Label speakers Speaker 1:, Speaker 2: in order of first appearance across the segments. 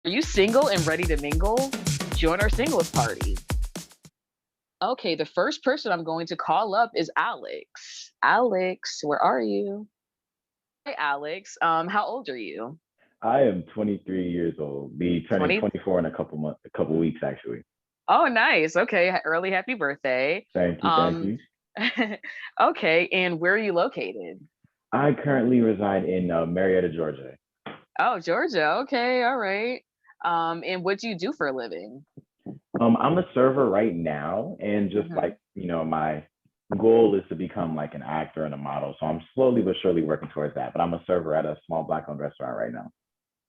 Speaker 1: Are you single and ready to mingle? Join our singles party. Okay, the first person I'm going to call up is Alex. Alex, where are you? Hi, Alex. How old are you?
Speaker 2: I am 23 years old. Be turning
Speaker 1: 20.
Speaker 2: 24 in a couple weeks actually.
Speaker 1: Oh, nice. Okay, early happy birthday.
Speaker 2: Thank you, thank
Speaker 1: Um,
Speaker 2: you.
Speaker 1: okay, and where are you located?
Speaker 2: I currently reside in Marietta, Georgia.
Speaker 1: Oh, Georgia. Okay, all right. And what do you do for a living?
Speaker 2: I'm a server right now, and just
Speaker 1: Hmm.
Speaker 2: like my goal is to become like an actor and a model. So I'm slowly but surely working towards that. But I'm a server at a small black-owned restaurant right now.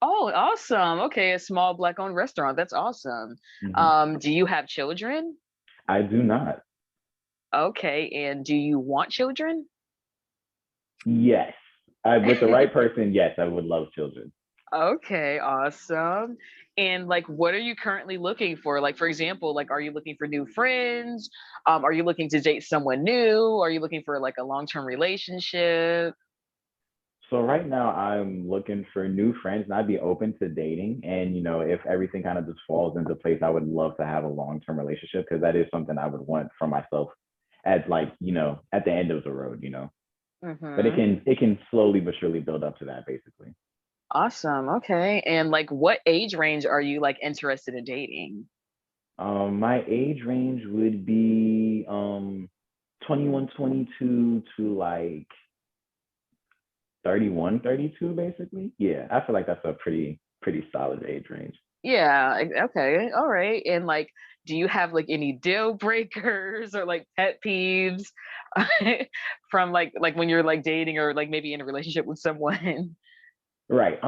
Speaker 1: Oh, awesome. Okay, a small black-owned restaurant. That's awesome.
Speaker 2: Hmm.
Speaker 1: Do you have children?
Speaker 2: I do not.
Speaker 1: Okay, and do you want children?
Speaker 2: Yes, with the right person, yes, I would love children.
Speaker 1: Okay, awesome. And like, what are you currently looking for? Like, for example, like, are you looking for new friends? Are you looking to date someone new? Are you looking for like a long-term relationship?
Speaker 2: So right now I'm looking for new friends and I'd be open to dating. And if everything kind of just falls into place, I would love to have a long-term relationship because that is something I would want for myself at at the end of the road. But it
Speaker 1: Mm-hmm.
Speaker 2: can it can slowly but surely build up to that basically.
Speaker 1: Awesome. Okay. And like, what age range are you like interested in dating?
Speaker 2: My age range would be 21, 22 to like 31, 32, basically. Yeah, I feel like that's a pretty solid age range.
Speaker 1: Yeah. Okay. All right. And like, do you have like any deal breakers or like pet peeves from like when you're like dating or like maybe in a relationship with someone?
Speaker 2: Right.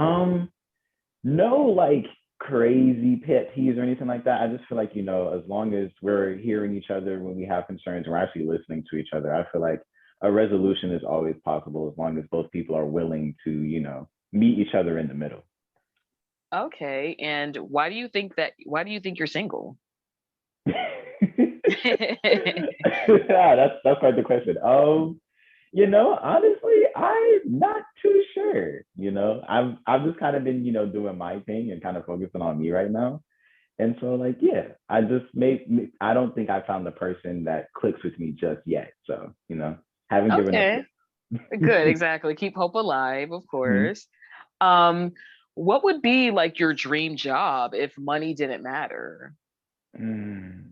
Speaker 2: No like crazy pet peeves or anything like that. I just feel like, as long as we're hearing each other when we have concerns and we're actually listening to each other, I feel like a resolution is always possible as long as both people are willing to, meet each other in the middle.
Speaker 1: Okay. And why do you think you're single?
Speaker 2: Yeah, that's quite the question. Honestly, I'm not too sure. I've just kind of been, doing my thing and kind of focusing on me right now. And so, like, yeah, I don't think I found the person that clicks with me just yet. So, haven't given up
Speaker 1: Okay.
Speaker 2: yet.
Speaker 1: Good, exactly. Keep hope alive, of
Speaker 2: Mhm.
Speaker 1: course. Um, what would be like your dream job if money didn't matter?
Speaker 2: Mm.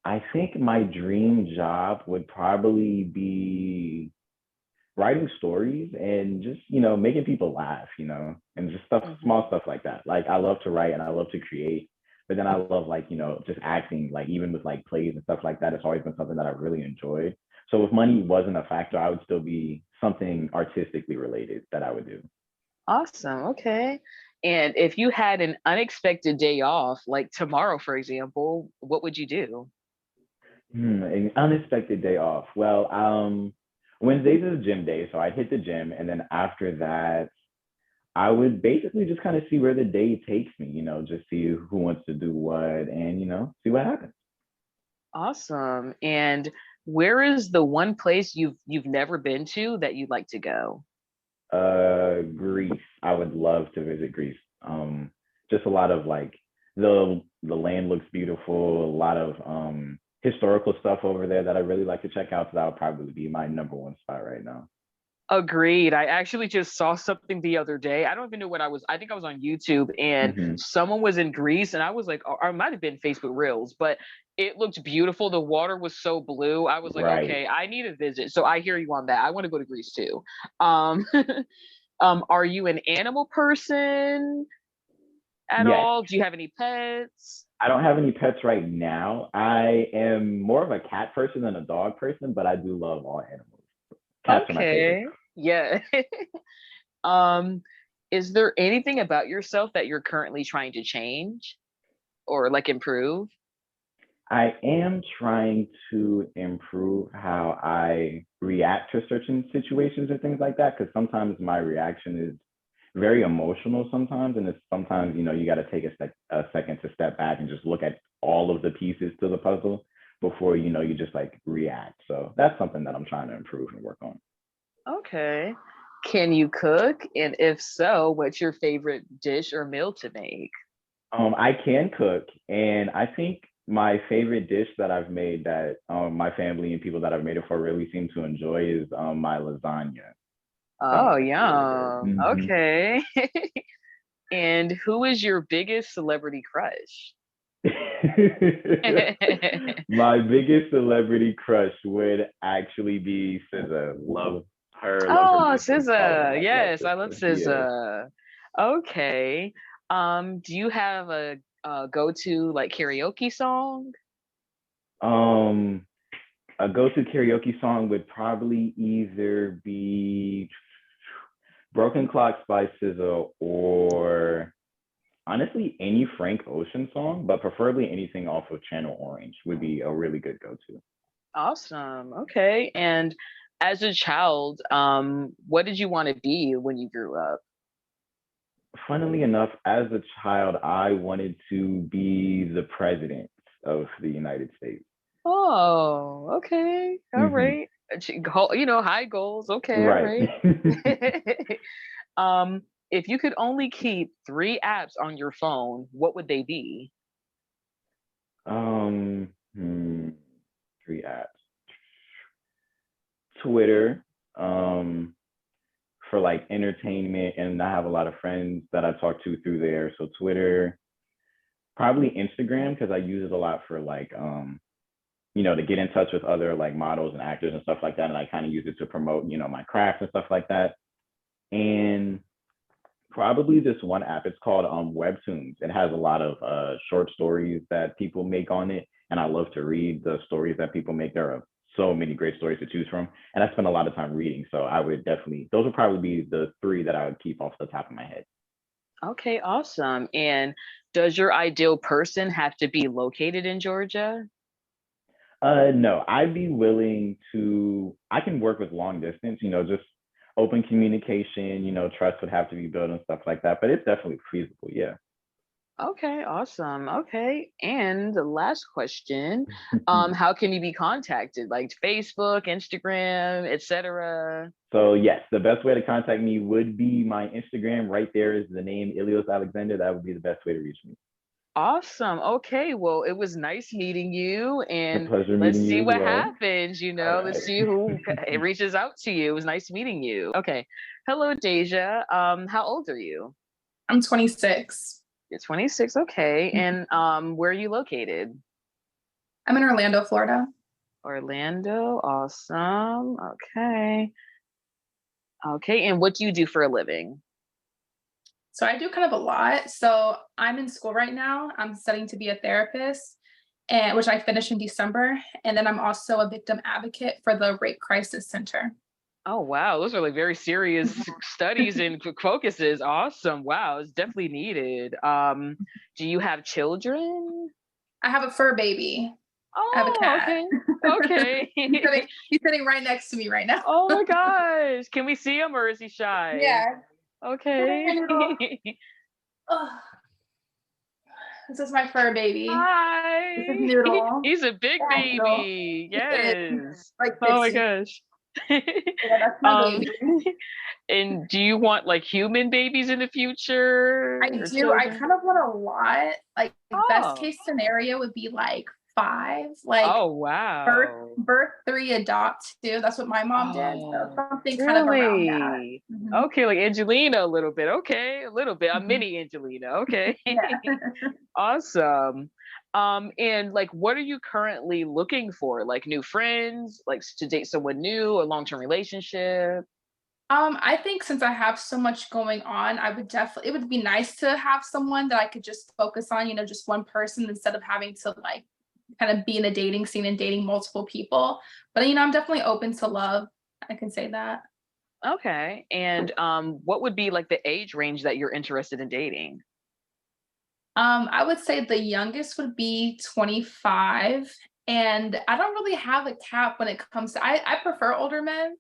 Speaker 2: I think my dream job would probably be writing stories and just, making people laugh, and just small
Speaker 1: Hmm.
Speaker 2: stuff like that. Like, I love to write and I love to create, but then I love, like, just acting, like, even with like plays and stuff like that. It's always been something that I really enjoyed. So if money wasn't a factor, I would still be something artistically related that I would do.
Speaker 1: Awesome. Okay. And if you had an unexpected day off, like tomorrow, for example, what would you do?
Speaker 2: An unexpected day off. Well, Wednesdays is gym day, so I'd hit the gym, and then after that, I would basically just kind of see where the day takes me. Just see who wants to do what, and see what happens.
Speaker 1: Awesome. And where is the one place you've never been to that you'd like to go?
Speaker 2: Greece. I would love to visit Greece. Just a lot of like the land looks beautiful. A lot of historical stuff over there that I really like to check out. So that would probably be my number one spot right now.
Speaker 1: Agreed. I actually just saw something the other day. I don't even know what I was. I think I was on YouTube and
Speaker 2: Hmm.
Speaker 1: someone was in Greece and I was like, or it might have been Facebook Reels, but it looked beautiful. The water was so blue. I was like,
Speaker 2: Right.
Speaker 1: okay, I need a visit. So I hear you on that. I want to go to Greece too. Um, are you an animal person at
Speaker 2: Yes.
Speaker 1: all? Do you have any pets?
Speaker 2: I don't have any pets right now. I am more of a cat person than a dog person, but I do love all animals. Cats are my favorite.
Speaker 1: Okay. Yeah. um, is there anything about yourself that you're currently trying to change or like improve?
Speaker 2: I am trying to improve how I react to certain situations and things like that because sometimes my reaction is very emotional sometimes, and it's sometimes you got to take a second to step back and just look at all of the pieces to the puzzle before you just like react. So that's something that I'm trying to improve and work on.
Speaker 1: Okay. Can you cook? And if so, what's your favorite dish or meal to make?
Speaker 2: I can cook, and I think my favorite dish that I've made that my family and people that I've made it for really seem to enjoy is my lasagna.
Speaker 1: Oh,
Speaker 2: It's really good.
Speaker 1: yum. Okay. And who is your biggest celebrity crush?
Speaker 2: My biggest celebrity crush would actually be SZA. Love her
Speaker 1: Oh,
Speaker 2: music, all of
Speaker 1: SZA.
Speaker 2: that. Love
Speaker 1: Yes, I love
Speaker 2: SZA. Yeah.
Speaker 1: SZA. Okay. Do you have a go-to like karaoke song?
Speaker 2: Um, a go-to karaoke song would probably either be Broken Clocks by SZA or honestly any Frank Ocean song, but preferably anything off of Channel Orange would be a really good go-to.
Speaker 1: Awesome. Okay. And as a child, what did you want to be when you grew up?
Speaker 2: Funnily enough, as a child, I wanted to be the president of the United States.
Speaker 1: Oh, okay. All
Speaker 2: Hmm.
Speaker 1: right. High goals. Okay, all
Speaker 2: Right.
Speaker 1: right. Um, if you could only keep three apps on your phone, what would they be?
Speaker 2: um, hmm, three apps. Twitter, for like entertainment, and I have a lot of friends that I talk to through there. So Twitter, probably Instagram because I use it a lot for like to get in touch with other like models and actors and stuff like that. And I kind of use it to promote, my craft and stuff like that. And probably this one app, it's called Webtoons. It has a lot of short stories that people make on it. And I love to read the stories that people make. There are so many great stories to choose from. And I spend a lot of time reading. So I would definitely, those would probably be the three that I would keep off the top of my head.
Speaker 1: Okay, awesome. And does your ideal person have to be located in Georgia?
Speaker 2: No, I'd be willing to, I can work with long distance, just open communication, trust would have to be built and stuff like that, but it's definitely feasible. Yeah.
Speaker 1: Okay, awesome. Okay. And the last question, how can you be contacted? Like Facebook, Instagram, etc.
Speaker 2: So yes, the best way to contact me would be my Instagram. Right there is the name Ilios Alexander. That would be the best way to reach me.
Speaker 1: Awesome. Okay. Well, it was nice meeting you,
Speaker 2: A
Speaker 1: and
Speaker 2: pleasure
Speaker 1: let's
Speaker 2: meeting
Speaker 1: see
Speaker 2: you as
Speaker 1: what
Speaker 2: well.
Speaker 1: happens.
Speaker 2: All
Speaker 1: Let's
Speaker 2: right.
Speaker 1: see who it reaches out to you. It was nice meeting you. Okay. Hello, Deja. How old are you?
Speaker 3: I'm 26.
Speaker 1: You're 26. Okay. And where are you located?
Speaker 3: I'm in Orlando, Florida.
Speaker 1: Orlando. Awesome. Okay. Okay. And what do you do for a living?
Speaker 3: So I do kind of a lot. So I'm in school right now. I'm studying to be a therapist, and which I finished in December. And then I'm also a victim advocate for the Rape Crisis Center.
Speaker 1: Oh, wow. Those are like very serious studies and focuses. Awesome. Wow. It's definitely needed. Do you have children?
Speaker 3: I have a fur baby. I have a
Speaker 1: Oh,
Speaker 3: cat.
Speaker 1: okay. Okay.
Speaker 3: He's sitting right next to me right now.
Speaker 1: Oh my gosh. Can we see him or is he shy?
Speaker 3: Yeah.
Speaker 1: Okay.
Speaker 3: Oh, this is my fur baby. This is
Speaker 1: Hi.
Speaker 3: Noodle.
Speaker 1: He's a big
Speaker 3: Yeah, Noodle.
Speaker 1: baby.
Speaker 3: He is. He's
Speaker 1: Yes.
Speaker 3: like
Speaker 1: Oh my
Speaker 3: 50.
Speaker 1: gosh.
Speaker 3: Yeah, that's my
Speaker 1: Um,
Speaker 3: baby.
Speaker 1: and do you want like human babies in the future
Speaker 3: I
Speaker 1: or
Speaker 3: do. I
Speaker 1: children?
Speaker 3: kind of want a lot. Like best
Speaker 1: Oh.
Speaker 3: case scenario would be like 5. Like
Speaker 1: Oh,
Speaker 3: birth,
Speaker 1: wow.
Speaker 3: birth 3, adopt 2. That's what my mom did. So
Speaker 1: Oh,
Speaker 3: something kind of around that.
Speaker 1: really?
Speaker 3: Mhm.
Speaker 1: Okay, like Angelina a little bit. Okay, a little bit. A
Speaker 3: Mhm.
Speaker 1: mini Angelina. Okay.
Speaker 3: Yeah.
Speaker 1: Awesome. And like what are you currently looking for? Like new friends, like to date someone new, a long-term relationship?
Speaker 3: I think since I have so much going on, I would definitely, it would be nice to have someone that I could just focus on, just one person instead of having to like kind of be in a dating scene and dating multiple people. But I'm definitely open to love. I can say that.
Speaker 1: Okay. And what would be like the age range that you're interested in dating?
Speaker 3: I would say the youngest would be 25. And I don't really have a cap when it comes to I prefer older men.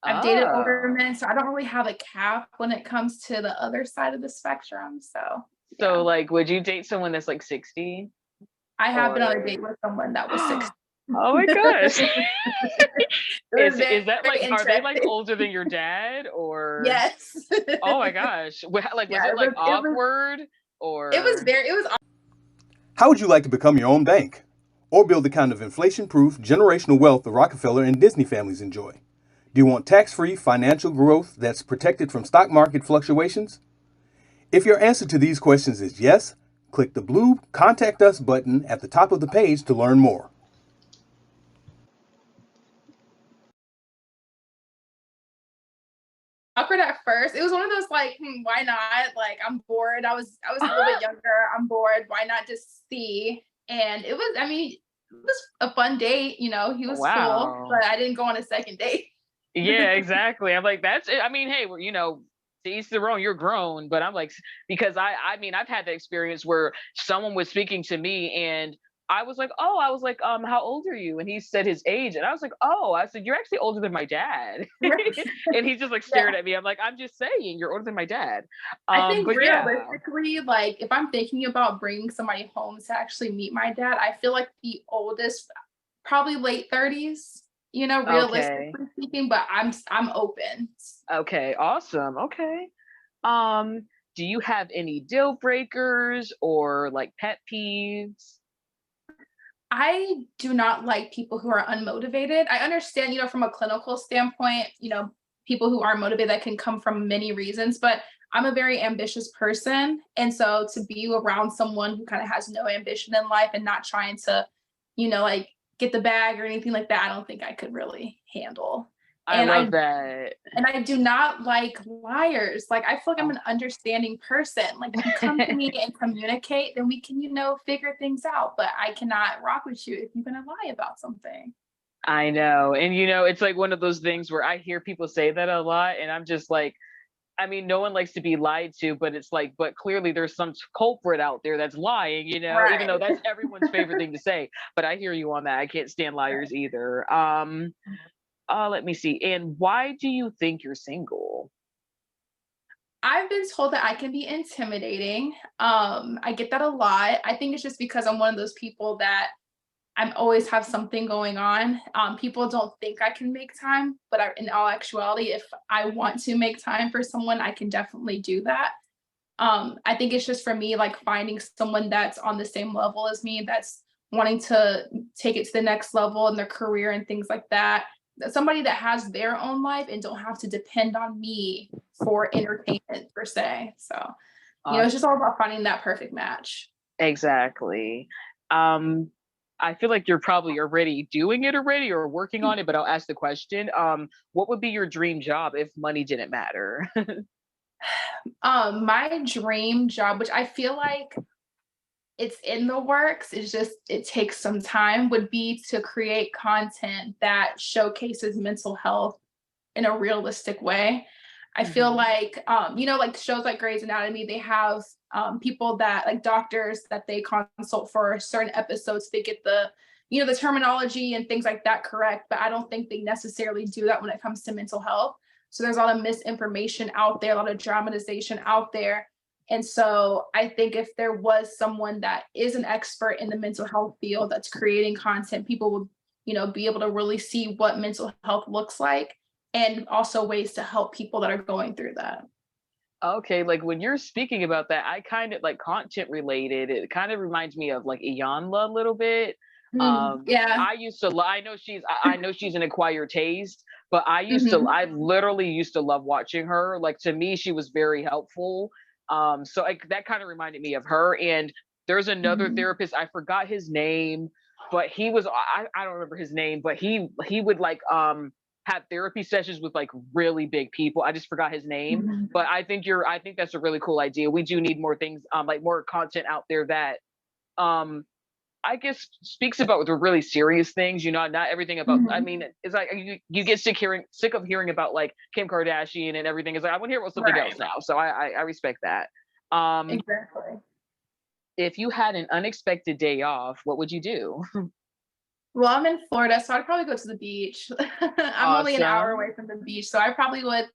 Speaker 3: I've dated older
Speaker 1: Oh.
Speaker 3: men, so I don't really have a cap when it comes to the other side of the spectrum. So
Speaker 1: So
Speaker 3: yeah.
Speaker 1: like would you date someone that's like 60?
Speaker 3: I have been on a
Speaker 1: Or
Speaker 3: date with someone that was 60.
Speaker 1: oh my gosh.
Speaker 3: was
Speaker 1: Is that
Speaker 3: very
Speaker 1: like, are they like
Speaker 3: interesting.
Speaker 1: older than your dad or?
Speaker 3: Yes.
Speaker 1: Oh my gosh. Like, was
Speaker 3: Yeah,
Speaker 1: it like
Speaker 3: it was
Speaker 1: awkward
Speaker 3: it was
Speaker 1: or?
Speaker 3: very it was
Speaker 4: How would you like to become your own bank? Or build the kind of inflation proof generational wealth the Rockefeller and Disney families enjoy? Do you want tax free financial growth that's protected from stock market fluctuations? If your answer to these questions is yes, click the blue Contact Us button at the top of the page to learn more.
Speaker 3: awkward at first. It was one of those like, why not? Like I'm bored. I was a little bit younger. I'm bored. Why not just see? And it was, I mean, it was a fun date. He was cool,
Speaker 1: Wow.
Speaker 3: but I didn't go on a second date.
Speaker 1: Yeah, exactly. I'm like, that's it. I mean, hey, to each their own, you're grown, but I'm like, because I mean, I've had the experience where someone was speaking to me and I was like, how old are you? And he said his age. And I was like, oh, I said, you're actually older than my dad. And he just like stared
Speaker 3: Yeah.
Speaker 1: at me. I'm like, I'm just saying, you're older than my dad.
Speaker 3: I think
Speaker 1: But yeah,
Speaker 3: realistically, like if I'm thinking about bringing somebody home to actually meet my dad, I feel like the oldest, probably late 30s,
Speaker 1: okay.
Speaker 3: realistically speaking, but I'm open.
Speaker 1: Okay, awesome. Okay. Um, do you have any deal breakers or like pet peeves?
Speaker 3: I do not like people who are unmotivated. I understand, from a clinical standpoint, people who are motivated that can come from many reasons, but I'm a very ambitious person. And so to be around someone who kind of has no ambition in life and not trying to, like get the bag or anything like that, I don't think I could really handle.
Speaker 1: I
Speaker 3: And
Speaker 1: love
Speaker 3: I
Speaker 1: that.
Speaker 3: and I do not like liars. Like I feel like I'm an understanding person. Like if you come to me and communicate, then we can, figure things out. But I cannot rock with you if you're gonna lie about something.
Speaker 1: I know. And it's like one of those things where I hear people say that a lot and I'm just like, I mean, no one likes to be lied to, but it's like, but clearly there's some culprit out there that's lying, even though
Speaker 3: Right.
Speaker 1: that's everyone's favorite thing to say. But I hear you on that. I can't stand liars either. Let me see. And why do you think you're single?
Speaker 3: I've been told that I can be intimidating. I get that a lot. I think it's just because I'm one of those people that I'm always have something going on. People don't think I can make time, but in all actuality, if I want to make time for someone, I can definitely do that. I think it's just for me, like finding someone that's on the same level as me, that's wanting to take it to the next level in their career and things like that. Somebody that has their own life and don't have to depend on me for entertainment per se. So, it's just all about finding that perfect match.
Speaker 1: Exactly. Um, I feel like you're probably already doing it already or working on it, but I'll ask the question. What would be your dream job if money didn't matter?
Speaker 3: My dream job, which I feel like it's in the works, it's just it takes some time, would be to create content that showcases mental health in a realistic way. I feel
Speaker 1: Mhm.
Speaker 3: like like shows like Grey's Anatomy, they have people that like doctors that they consult for certain episodes, they get the terminology and things like that correct, but I don't think they necessarily do that when it comes to mental health. So there's a lot of misinformation out there, a lot of dramatization out there. And so I think if there was someone that is an expert in the mental health field that's creating content, people would, be able to really see what mental health looks like and also ways to help people that are going through that.
Speaker 1: Okay, like when you're speaking about that, I kind of like content related. It kind of reminds me of like Iyanla a little bit.
Speaker 3: Yeah.
Speaker 1: I used to. I know I know she's an acquired taste, but I used to.
Speaker 3: Mhm.
Speaker 1: I literally used to love watching her. Like to me, she was very helpful. So like that kind of reminded me of her. And there's another
Speaker 3: Mhm.
Speaker 1: therapist. I forgot his name, but he was. I don't remember his name, but he would like have therapy sessions with like really big people. I just forgot his name,
Speaker 3: Mhm.
Speaker 1: but I think that's a really cool idea. We do need more things, like more content out there that, um, I guess speaks about the really serious things, not everything about, I
Speaker 3: Mhm.
Speaker 1: mean, it's like you get sick of hearing about like Kim Kardashian and everything. It's like, I want to hear about something else
Speaker 3: Right.
Speaker 1: now. So I respect that. Um,
Speaker 3: Exactly.
Speaker 1: if you had an unexpected day off, what would you do?
Speaker 3: Well, I'm in Florida, so I'd probably go to the beach. I'm only an hour
Speaker 1: Awesome.
Speaker 3: away from the beach, so I probably would,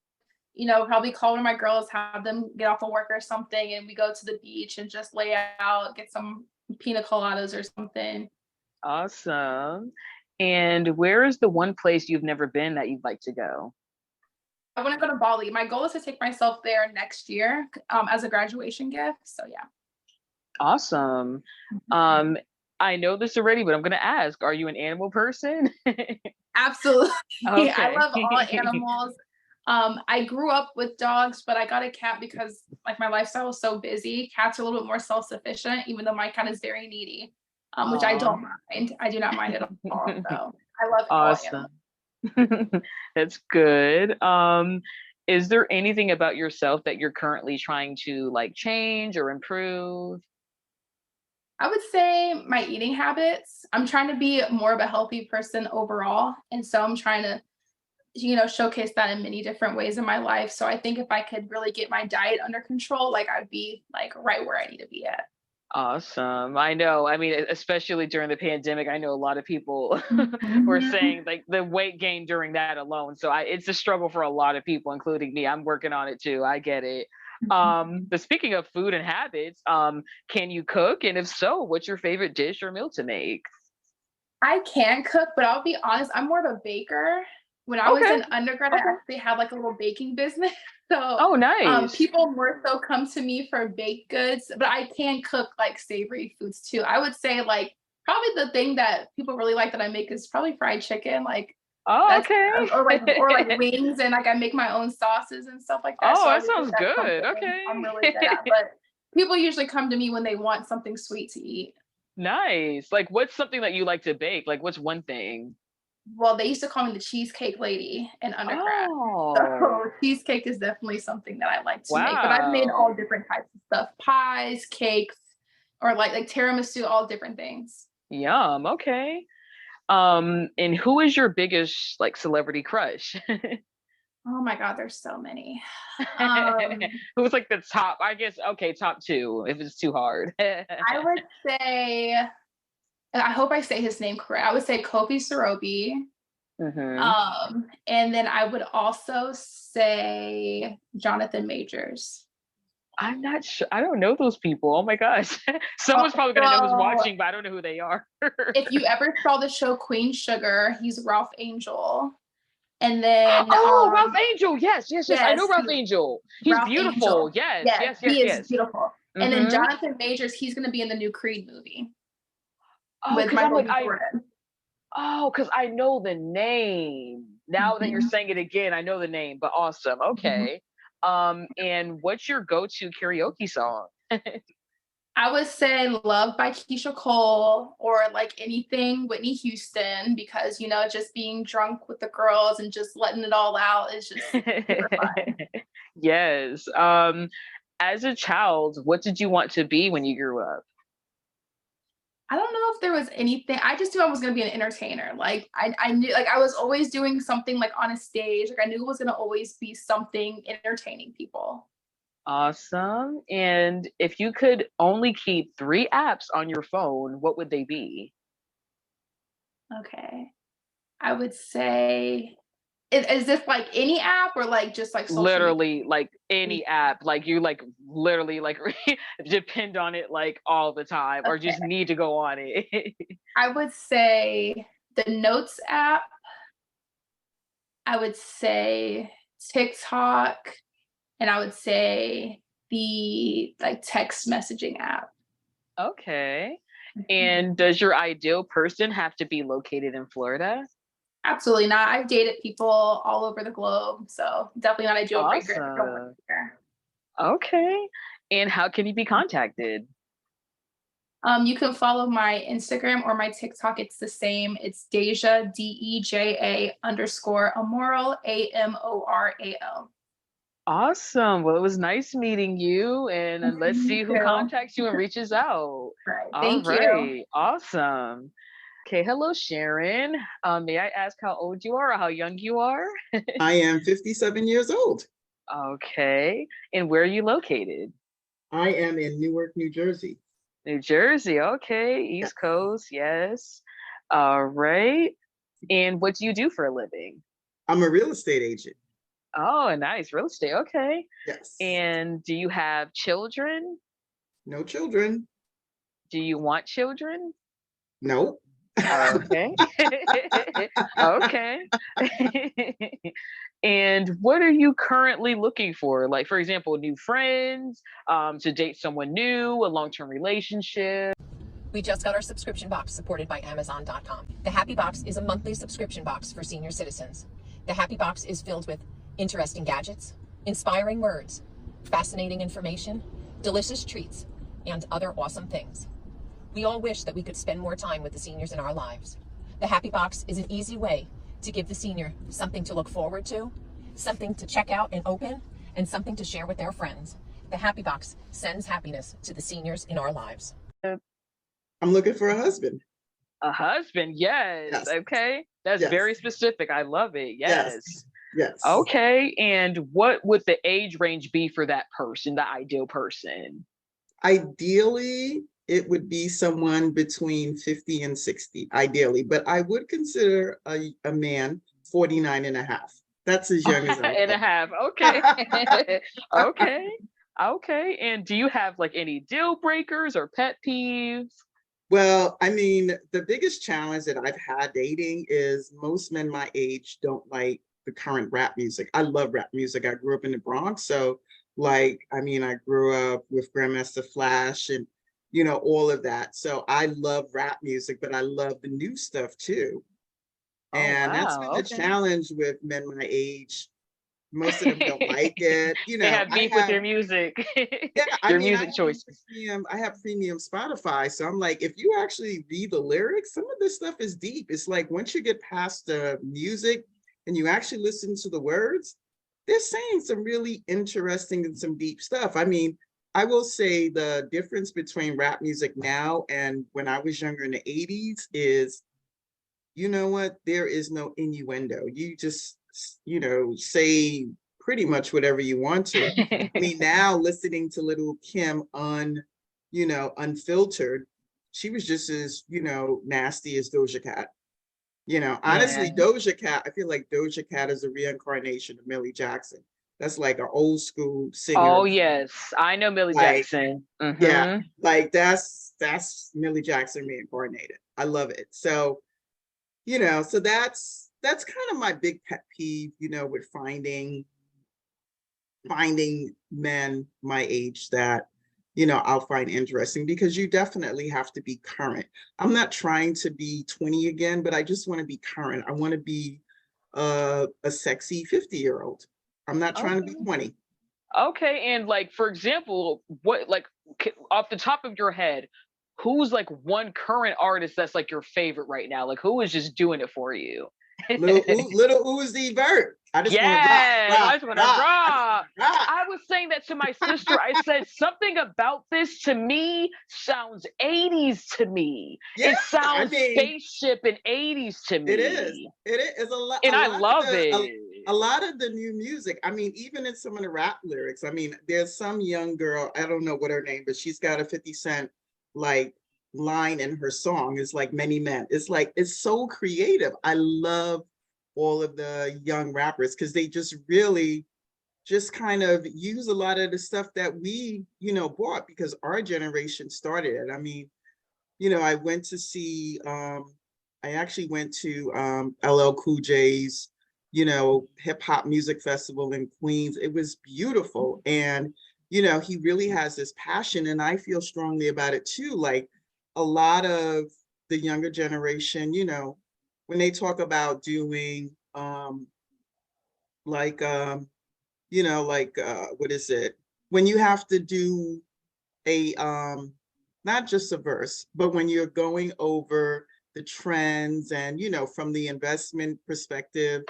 Speaker 3: probably call one of my girls, have them get off of work or something, and we go to the beach and just lay out, get some pina coladas or something.
Speaker 1: Awesome. And where is the one place you've never been that you'd like to go?
Speaker 3: I want to go to Bali. My goal is to take myself there next year as a graduation gift. So yeah.
Speaker 1: Awesome.
Speaker 3: Mhm.
Speaker 1: I know this already, but I'm gonna ask, are you an animal person?
Speaker 3: Absolutely. I
Speaker 1: Okay.
Speaker 3: love all animals. I grew up with dogs, but I got a cat because like my lifestyle was so busy. Cats are a little bit more self-sufficient, even though my cat is very needy, which I
Speaker 1: Aw.
Speaker 3: don't mind. I do not mind at all. So I love all animals.
Speaker 1: Awesome. That's good. Is there anything about yourself that you're currently trying to like change or improve?
Speaker 3: I would say my eating habits. I'm trying to be more of a healthy person overall. And so I'm trying to, showcase that in many different ways in my life. So I think if I could really get my diet under control, like I'd be like right where I need to be at.
Speaker 1: Awesome. I know. I mean, especially during the pandemic, I know a lot of people were
Speaker 3: Mhm.
Speaker 1: saying like the weight gain during that alone. So it's a struggle for a lot of people, including me. I'm working on it too. I get it. But speaking of food and habits, can you cook? And if so, what's your favorite dish or meal to make?
Speaker 3: I can cook, but I'll be honest, I'm more of a baker. When I was
Speaker 1: Okay.
Speaker 3: in undergrad, I
Speaker 1: Okay.
Speaker 3: actually had like a little baking business. So
Speaker 1: Oh, nice.
Speaker 3: people more so come to me for baked goods, but I can cook like savory foods too. I would say like probably the thing that people really like that I make is probably fried chicken. Like
Speaker 1: Oh,
Speaker 3: that's
Speaker 1: okay.
Speaker 3: or like wings, and like I make my own sauces and stuff like that.
Speaker 1: Oh,
Speaker 3: So I
Speaker 1: that
Speaker 3: would say
Speaker 1: sounds
Speaker 3: that's
Speaker 1: good.
Speaker 3: something I'm
Speaker 1: Okay.
Speaker 3: really good at. But people usually come to me when they want something sweet to eat.
Speaker 1: Nice. Like, what's something that you like to bake? Like, what's one thing?
Speaker 3: Well, they used to call me the cheesecake lady in undergrad.
Speaker 1: Oh,
Speaker 3: So cheesecake is definitely something that I like to make. But I've made all
Speaker 1: wow.
Speaker 3: different types of stuff: pies, cakes, or like tiramisu, all different things.
Speaker 1: Yum. Okay. And who is your biggest like celebrity crush?
Speaker 3: Oh my God, there's so many. Um,
Speaker 1: Who's like the top? I guess okay, top two if it's too hard.
Speaker 3: I would say, I hope I say his name correct. I would say Kofi Sarobi.
Speaker 1: Hmm.
Speaker 3: And then I would also say Jonathan Majors.
Speaker 1: I'm not sure. I don't know those people. Oh my gosh.
Speaker 3: Oh,
Speaker 1: Someone's probably gonna know who's
Speaker 3: so
Speaker 1: watching, but I don't know who they are.
Speaker 3: if you ever saw the show Queen Sugar, he's Ralph Angel. And then
Speaker 1: Oh, Ralph Angel. Yes, yes, yes. I know
Speaker 3: yes,
Speaker 1: Ralph Angel. He's
Speaker 3: Ralph
Speaker 1: beautiful.
Speaker 3: Angel.
Speaker 1: Yes,
Speaker 3: Yes,
Speaker 1: yes, yes,
Speaker 3: he is
Speaker 1: yes.
Speaker 3: beautiful. And then
Speaker 1: Mm-hmm.
Speaker 3: Jonathan Majors, he's gonna be in the new Creed movie
Speaker 1: Oh,
Speaker 3: with
Speaker 1: because I'm
Speaker 3: Michael
Speaker 1: like,
Speaker 3: B. Jordan.
Speaker 1: because I know the name. Now that you're
Speaker 3: Mhm.
Speaker 1: saying it again, I know the name, but awesome.
Speaker 3: Mhm.
Speaker 1: Okay. And what's your go-to karaoke song?
Speaker 3: I would say Love by Keisha Cole or like anything Whitney Houston because just being drunk with the girls and just letting it all out is just super fun.
Speaker 1: Yes. As a child, what did you want to be when you grew up?
Speaker 3: I don't know if there was anything. I just knew I was gonna be an entertainer. Like I knew like I was always doing something like on a stage. Like I knew it was gonna always be something entertaining people.
Speaker 1: Awesome. And if you could only keep three apps on your phone, what would they be?
Speaker 3: Okay. I would say is this like any app or like just like social media?
Speaker 1: Literally, like any app, like you like literally like depend on it like all the time, or just
Speaker 3: Okay.
Speaker 1: need to go on it.
Speaker 3: I would say the Notes app. I would say TikTok, and I would say the like text messaging app.
Speaker 1: Okay.
Speaker 3: Mhm.
Speaker 1: And does your ideal person have to be located in Florida?
Speaker 3: Absolutely not. I've dated people all over the globe, so definitely not a deal breaker if they don't live
Speaker 1: Awesome.
Speaker 3: here.
Speaker 1: Okay. And how can you be contacted?
Speaker 3: You can follow my Instagram or my TikTok. It's the same. It's Deja DEJA _ AMORAL.
Speaker 1: Awesome. Well, it was nice meeting you, and let's
Speaker 3: You
Speaker 1: see who
Speaker 3: too.
Speaker 1: contacts you and reaches out.
Speaker 3: Right.
Speaker 1: All
Speaker 3: Thank you.
Speaker 1: right. Awesome. Okay. Hello, Sharon. May I ask how old you are or how young you are?
Speaker 5: I am 57 years old.
Speaker 1: Okay. And where are you located?
Speaker 5: I am in Newark, New Jersey.
Speaker 1: New Jersey. Okay.
Speaker 5: Yes.
Speaker 1: East Coast. Yes. All right. And what do you do for a living?
Speaker 5: I'm a real estate agent.
Speaker 1: Oh, nice. Real estate. Okay.
Speaker 5: Yes.
Speaker 1: And do you have children?
Speaker 5: No children.
Speaker 1: Do you want children?
Speaker 5: No.
Speaker 1: Okay. Okay. And what are you currently looking for? Like, for example, new friends, to date someone new, a long-term relationship.
Speaker 6: We just got our subscription box supported by Amazon.com. The Happy Box is a monthly subscription box for senior citizens. The Happy Box is filled with interesting gadgets, inspiring words, fascinating information, delicious treats, and other awesome things. We all wish that we could spend more time with the seniors in our lives. The Happy Box is an easy way to give the senior something to look forward to, something to check out and open, and something to share with their friends. The Happy Box sends happiness to the seniors in our lives.
Speaker 5: I'm looking for a husband.
Speaker 1: A husband, yes.
Speaker 5: Yes.
Speaker 1: Okay. That's
Speaker 5: Yes.
Speaker 1: very specific. I love it. Yes.
Speaker 5: Yes.
Speaker 1: Okay. And what would the age range be for that person, the ideal person?
Speaker 5: Ideally, it would be someone between 50 and 60, ideally, but I would consider a man 49 and a half. That's as young as I
Speaker 1: And a
Speaker 5: am.
Speaker 1: half. Okay. Okay. Okay. And do you have like any deal breakers or pet peeves?
Speaker 5: Well, I mean, the biggest challenge that I've had dating is most men my age don't like the current rap music. I love rap music. I grew up in the Bronx. So like, I mean, I grew up with Grandmaster Flash and, you know, all of that. So I love rap music, but I love the new stuff too.
Speaker 1: Oh,
Speaker 5: And that's been
Speaker 1: wow.
Speaker 5: the
Speaker 1: Okay.
Speaker 5: challenge with men my age. Most of them don't like it. You
Speaker 1: They
Speaker 5: know,
Speaker 1: have
Speaker 5: I
Speaker 1: beef with
Speaker 5: have,
Speaker 1: their music,
Speaker 5: yeah, I
Speaker 1: their
Speaker 5: mean,
Speaker 1: music choices.
Speaker 5: I have premium Spotify. So I'm like, if you actually read the lyrics, some of this stuff is deep. It's like once you get past the music and you actually listen to the words, they're saying some really interesting and some deep stuff. I mean, I will say the difference between rap music now and when I was younger in the 80s is, you know what, there is no innuendo. You just, you know, say pretty much whatever you want to. I mean, now listening to Little Kim you know, unfiltered, she was just as, you know, nasty as Doja Cat. You know, honestly,
Speaker 1: Yeah.
Speaker 5: Doja Cat, I feel like Doja Cat is a reincarnation of Millie Jackson. That's like an old school singer.
Speaker 1: Oh, yes. I know Millie
Speaker 5: Like,
Speaker 1: Jackson.
Speaker 5: yeah,
Speaker 1: Mhm.
Speaker 5: like that's Millie Jackson reincarnated. I love it. So, you know, so that's kind of my big pet peeve, you know, with finding men my age that, you know, I'll find interesting, because you definitely have to be current. I'm not trying to be 20 again, but I just want to be current. I want to be a sexy 50-year-old. I'm not trying to be
Speaker 1: Okay.
Speaker 5: 20.
Speaker 1: Okay. And like, for example, what like off the top of your head, who's like one current artist that's like your favorite right now? Like, who is just doing it for you?
Speaker 5: Little Uzi Vert. I just want to
Speaker 1: Yes, I
Speaker 5: rock,
Speaker 1: just want to
Speaker 5: rock. I just
Speaker 1: rock.
Speaker 5: wanna rock.
Speaker 1: I was saying that to my sister. I said something about this to me sounds 80s to me.
Speaker 5: Yeah,
Speaker 1: It
Speaker 5: I
Speaker 1: sounds
Speaker 5: mean,
Speaker 1: spaceship in 80s to
Speaker 5: it is.
Speaker 1: me.
Speaker 5: It is
Speaker 1: And
Speaker 5: a
Speaker 1: I
Speaker 5: lot of
Speaker 1: love
Speaker 5: the
Speaker 1: it.
Speaker 5: a lot of the new music. I mean, even in some of the rap lyrics. I mean, there's some young girl, I don't know what her name, but she's got a 50 Cent like line in her song. It's like many men. It's like it's so creative. I love all of the young rappers because they just really just kind of use a lot of the stuff that we, you know, bought because our generation started it. I mean, you know, I actually went to LL Cool J's, you know, hip hop music festival in Queens. It was beautiful. And, you know, he really has this passion, and I feel strongly about it too. Like a lot of the younger generation, you know, when they talk about doing like you know, like what is it? When you have to do a not just a verse, but when you're going over the trends and, you know, from the investment perspective,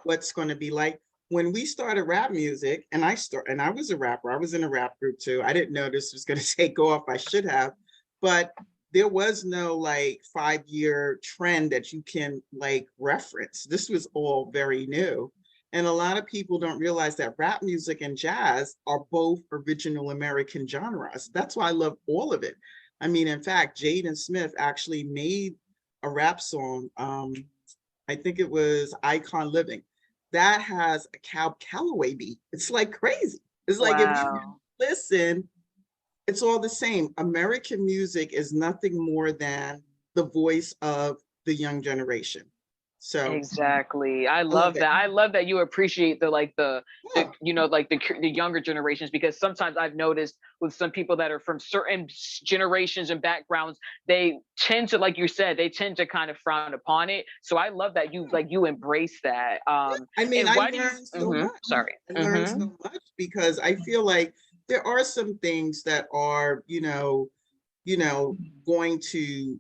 Speaker 5: what's going to be like. When we started rap music, and I was a rapper, I was in a rap group too. I didn't know this was going to take off. I should have, but there was no like 5-year trend that you can like reference. This was all very new. And a lot of people don't realize that rap music and jazz are both original American genres. That's why I love all of it. I mean, in fact, Jaden Smith actually made a rap song. I think it was Icon Living. That has a Cab Calloway beat. It's like crazy. It's like if you
Speaker 1: Wow.
Speaker 5: listen, it's all the same. American music is nothing more than the voice of the young generation. So
Speaker 1: Exactly. I
Speaker 5: love
Speaker 1: love
Speaker 5: it.
Speaker 1: that. I love that you appreciate the
Speaker 5: Yeah.
Speaker 1: you know, like the younger generations, because sometimes I've noticed with some people that are from certain generations and backgrounds, they tend to, like you said, they tend to kind of frown upon it. So I love that you embrace that.
Speaker 5: I mean,
Speaker 1: And
Speaker 5: I
Speaker 1: why do you
Speaker 5: learned so much.
Speaker 1: sorry.
Speaker 5: I learned so much because I feel like there are some things that are, going to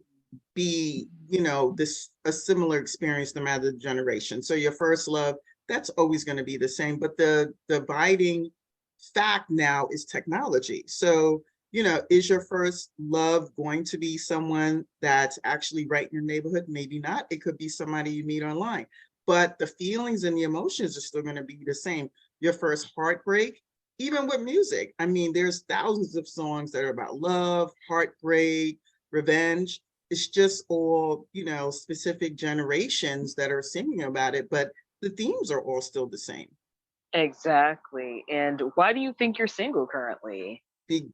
Speaker 5: be, this a similar experience no matter the generation. So your first love, that's always going to be the same. But the dividing fact now is technology. So, is your first love going to be someone that's actually right in your neighborhood? Maybe not. It could be somebody you meet online. But the feelings and the emotions are still going to be the same. Your first heartbreak, even with music. I mean, there's thousands of songs that are about love, heartbreak, revenge. It's just all, specific generations that are singing about it, but the themes are all still the same.
Speaker 1: Exactly. And why do you think you're single currently?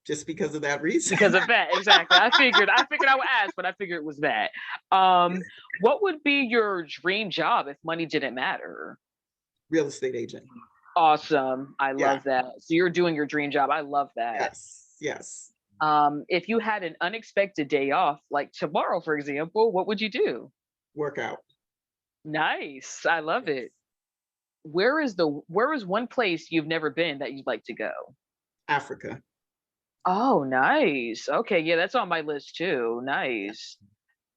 Speaker 5: Just because of that reason.
Speaker 1: Because of that, exactly. I figured I would ask, but I figured it was that. What would be your dream job if money didn't matter?
Speaker 5: Real estate agent.
Speaker 1: Awesome. I
Speaker 5: Yeah.
Speaker 1: love that. So you're doing your dream job. I love that.
Speaker 5: Yes.
Speaker 1: If you had an unexpected day off, like tomorrow, for example, what would you do?
Speaker 5: Workout.
Speaker 1: Nice. I love it. Where is one place you've never been that you'd like to go?
Speaker 5: Africa.
Speaker 1: Oh, nice. Okay, yeah, that's on my list too. Nice.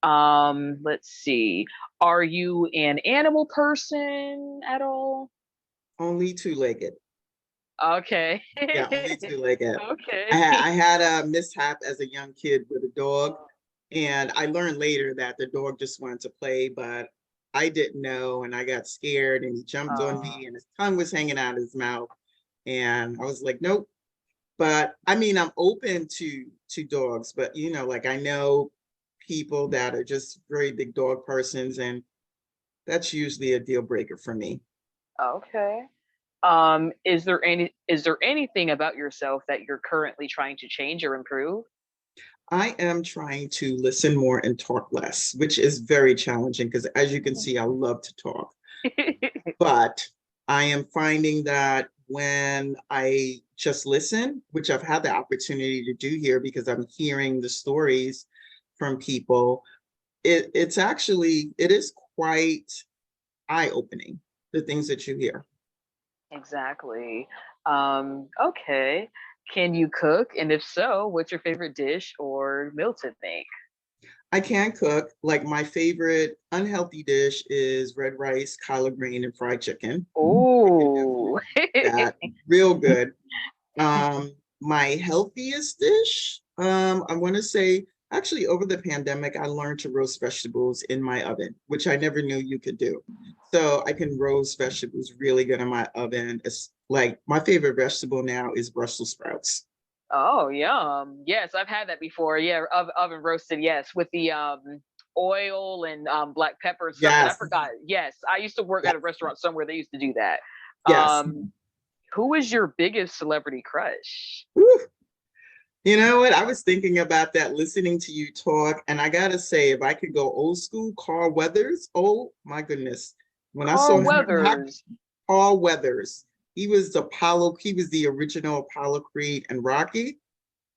Speaker 1: Let's see. Are you an animal person at all?
Speaker 5: Only two-legged.
Speaker 1: Okay.
Speaker 5: Yeah, only two-legged.
Speaker 1: Okay.
Speaker 5: I had a mishap as a young kid with a dog, and I learned later that the dog just wanted to play, but I didn't know, and I got scared, and he jumped on me, and his tongue was hanging out of his mouth, and I was like, nope. But I mean, I'm open to dogs, but like I know people that are just very big dog persons, and that's usually a deal breaker for me.
Speaker 1: Okay. Is there anything about yourself that you're currently trying to change or improve?
Speaker 5: I am trying to listen more and talk less, which is very challenging because, as you can see, I love to talk. But I am finding that when I just listen, which I've had the opportunity to do here because I'm hearing the stories from people, it is quite eye-opening, the things that you hear.
Speaker 1: Exactly. Okay. Can you cook? And if so, what's your favorite dish or meal to make?
Speaker 5: I can cook. Like my favorite unhealthy dish is red rice, collard green, and fried chicken.
Speaker 1: Oh.
Speaker 5: That real good. My healthiest dish, I want to say, actually, over the pandemic, I learned to roast vegetables in my oven, which I never knew you could do. So I can roast vegetables really good in my oven. It's like my favorite vegetable now is Brussels sprouts.
Speaker 1: Oh, yum. Yes, I've had that before. Yeah, oven roasted, yes, with the oil and black pepper and stuff. And I
Speaker 5: Yes,
Speaker 1: forgot. Yes, I used to work
Speaker 5: yes,
Speaker 1: at a restaurant somewhere they used to do that.
Speaker 5: yes.
Speaker 1: Who is your biggest celebrity crush?
Speaker 5: Whew. You know what? I was thinking about that listening to you talk, and I gotta say, if I could go old school, Carl Weathers. Oh my goodness! When I saw
Speaker 1: Carl
Speaker 5: him,
Speaker 1: Weathers.
Speaker 5: Carl Weathers. He was Apollo. He was the original Apollo Creed and Rocky.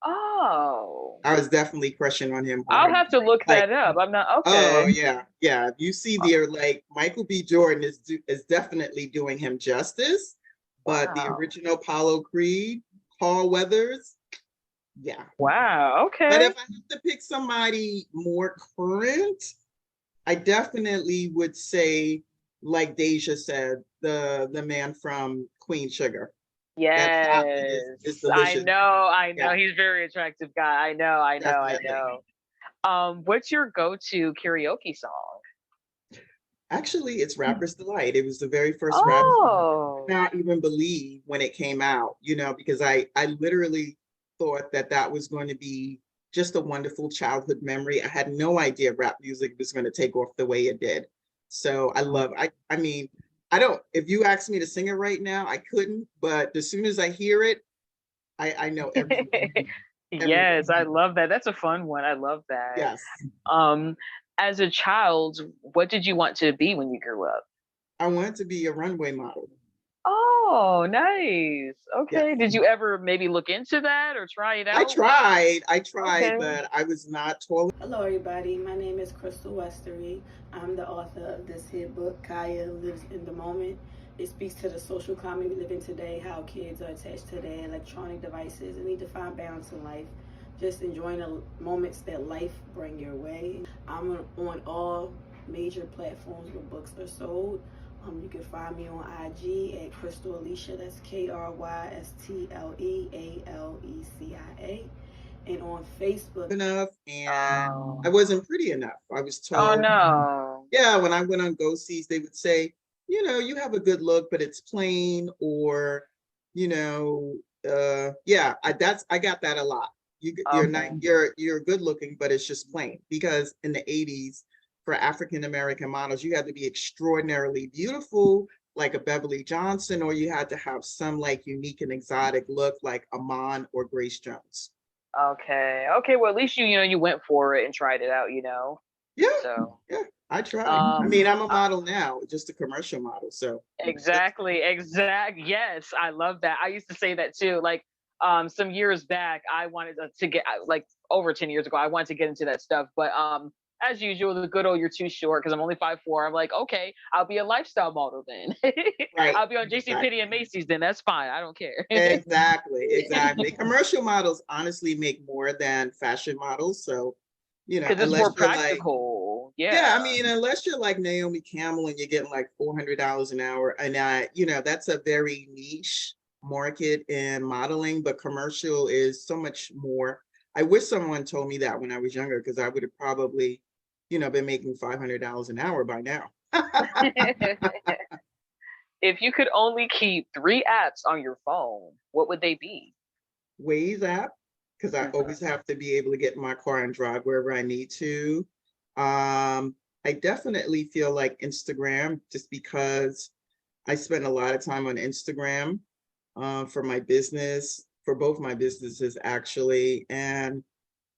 Speaker 1: Oh,
Speaker 5: I was definitely crushing on him
Speaker 1: I'll
Speaker 5: hard.
Speaker 1: have to look
Speaker 5: Like,
Speaker 1: that up. I'm not
Speaker 5: oh
Speaker 1: okay.
Speaker 5: yeah. You see there, like Michael B. Jordan is definitely doing him justice, but the
Speaker 1: Wow.
Speaker 5: original Apollo Creed, Carl Weathers, yeah.
Speaker 1: Wow.
Speaker 5: But
Speaker 1: Okay.
Speaker 5: if I have to pick somebody more current, I definitely would say, like Deja said, the man from Queen Sugar. That chocolate is
Speaker 1: Yes. I
Speaker 5: delicious.
Speaker 1: know. I know.
Speaker 5: Yeah,
Speaker 1: He's a very attractive guy. I know. I know. I
Speaker 5: definitely.
Speaker 1: know. What's your go-to karaoke song?
Speaker 5: Actually, it's Rapper's Delight. It was the very first rap song. I
Speaker 1: Oh,
Speaker 5: could not even believe when it came out, because I literally thought that was going to be just a wonderful childhood memory. I had no idea rap music was going to take off the way it did. So I mean, I don't, if you asked me to sing it right now, I couldn't, but as soon as I hear it, I know every word.
Speaker 1: yes. I love that. That's a fun one. I love that.
Speaker 5: Yes.
Speaker 1: Um, as a child, what did you want to be when you grew up?
Speaker 5: I wanted to be a runway model.
Speaker 1: Oh, nice.
Speaker 5: Yeah.
Speaker 1: Okay. Did you ever maybe look into that or try it
Speaker 5: I
Speaker 1: out?
Speaker 5: tried,
Speaker 1: Okay.
Speaker 5: but I was not tall.
Speaker 7: Hello, everybody. My name is Crystal Westery. I'm the author of this hit book, Kaya Lives in the Moment. It speaks to the social climate we live in today, how kids are attached to their electronic devices and need to find balance in life. Just enjoying the moments that life bring your way. I'm on all major platforms where books are sold. You can find me on IG at Crystal Alicia. That's KrystleAlecia. And on Facebook.
Speaker 5: Enough, and
Speaker 1: Oh.
Speaker 5: I wasn't pretty enough. I was
Speaker 1: Oh
Speaker 5: told,
Speaker 1: no.
Speaker 5: yeah, when I went on Go-Sees, they would say, you have a good look, but it's plain, or, yeah, I got that a lot. You're not,
Speaker 1: Okay.
Speaker 5: you're good looking, but it's just plain. Because in the 80s, for African American models, you had to be extraordinarily beautiful, like a Beverly Johnson, or you had to have some like unique and exotic look, like Amon or Grace Jones.
Speaker 1: Okay. Okay. Well, at least you went for it and tried it out,
Speaker 5: Yeah,
Speaker 1: So,
Speaker 5: yeah, I tried. I
Speaker 1: um,
Speaker 5: mean, I'm a
Speaker 1: I-
Speaker 5: model now, just a commercial model. So
Speaker 1: exactly. Yes, I love that. I used to say that too. Like, some years back, I wanted to get like over 10 years ago, I wanted to get into that stuff, but as usual, the good old you're too short because I'm only 5'4". I'm like, okay, I'll be a lifestyle model then.
Speaker 5: right,
Speaker 1: I'll be on JC
Speaker 5: exactly,
Speaker 1: Penney and Macy's then. That's fine. I don't care.
Speaker 5: exactly. Commercial models honestly make more than fashion models. So,
Speaker 1: Because it's
Speaker 5: unless
Speaker 1: more
Speaker 5: you're like,
Speaker 1: practical.
Speaker 5: yeah, I
Speaker 1: Yeah.
Speaker 5: mean, unless you're like Naomi Campbell and you're getting like $400 an hour, and that's a very niche market in modeling, but commercial is so much more. I wish someone told me that when I was younger, because I would have probably, been making $500 an hour by now.
Speaker 1: If you could only keep 3 apps on your phone, what would they be?
Speaker 5: Waze app, because I
Speaker 1: Mhm.
Speaker 5: always have to be able to get in my car and drive wherever I need to. I definitely feel like Instagram, just because I spend a lot of time on Instagram for my business, for both my businesses actually. And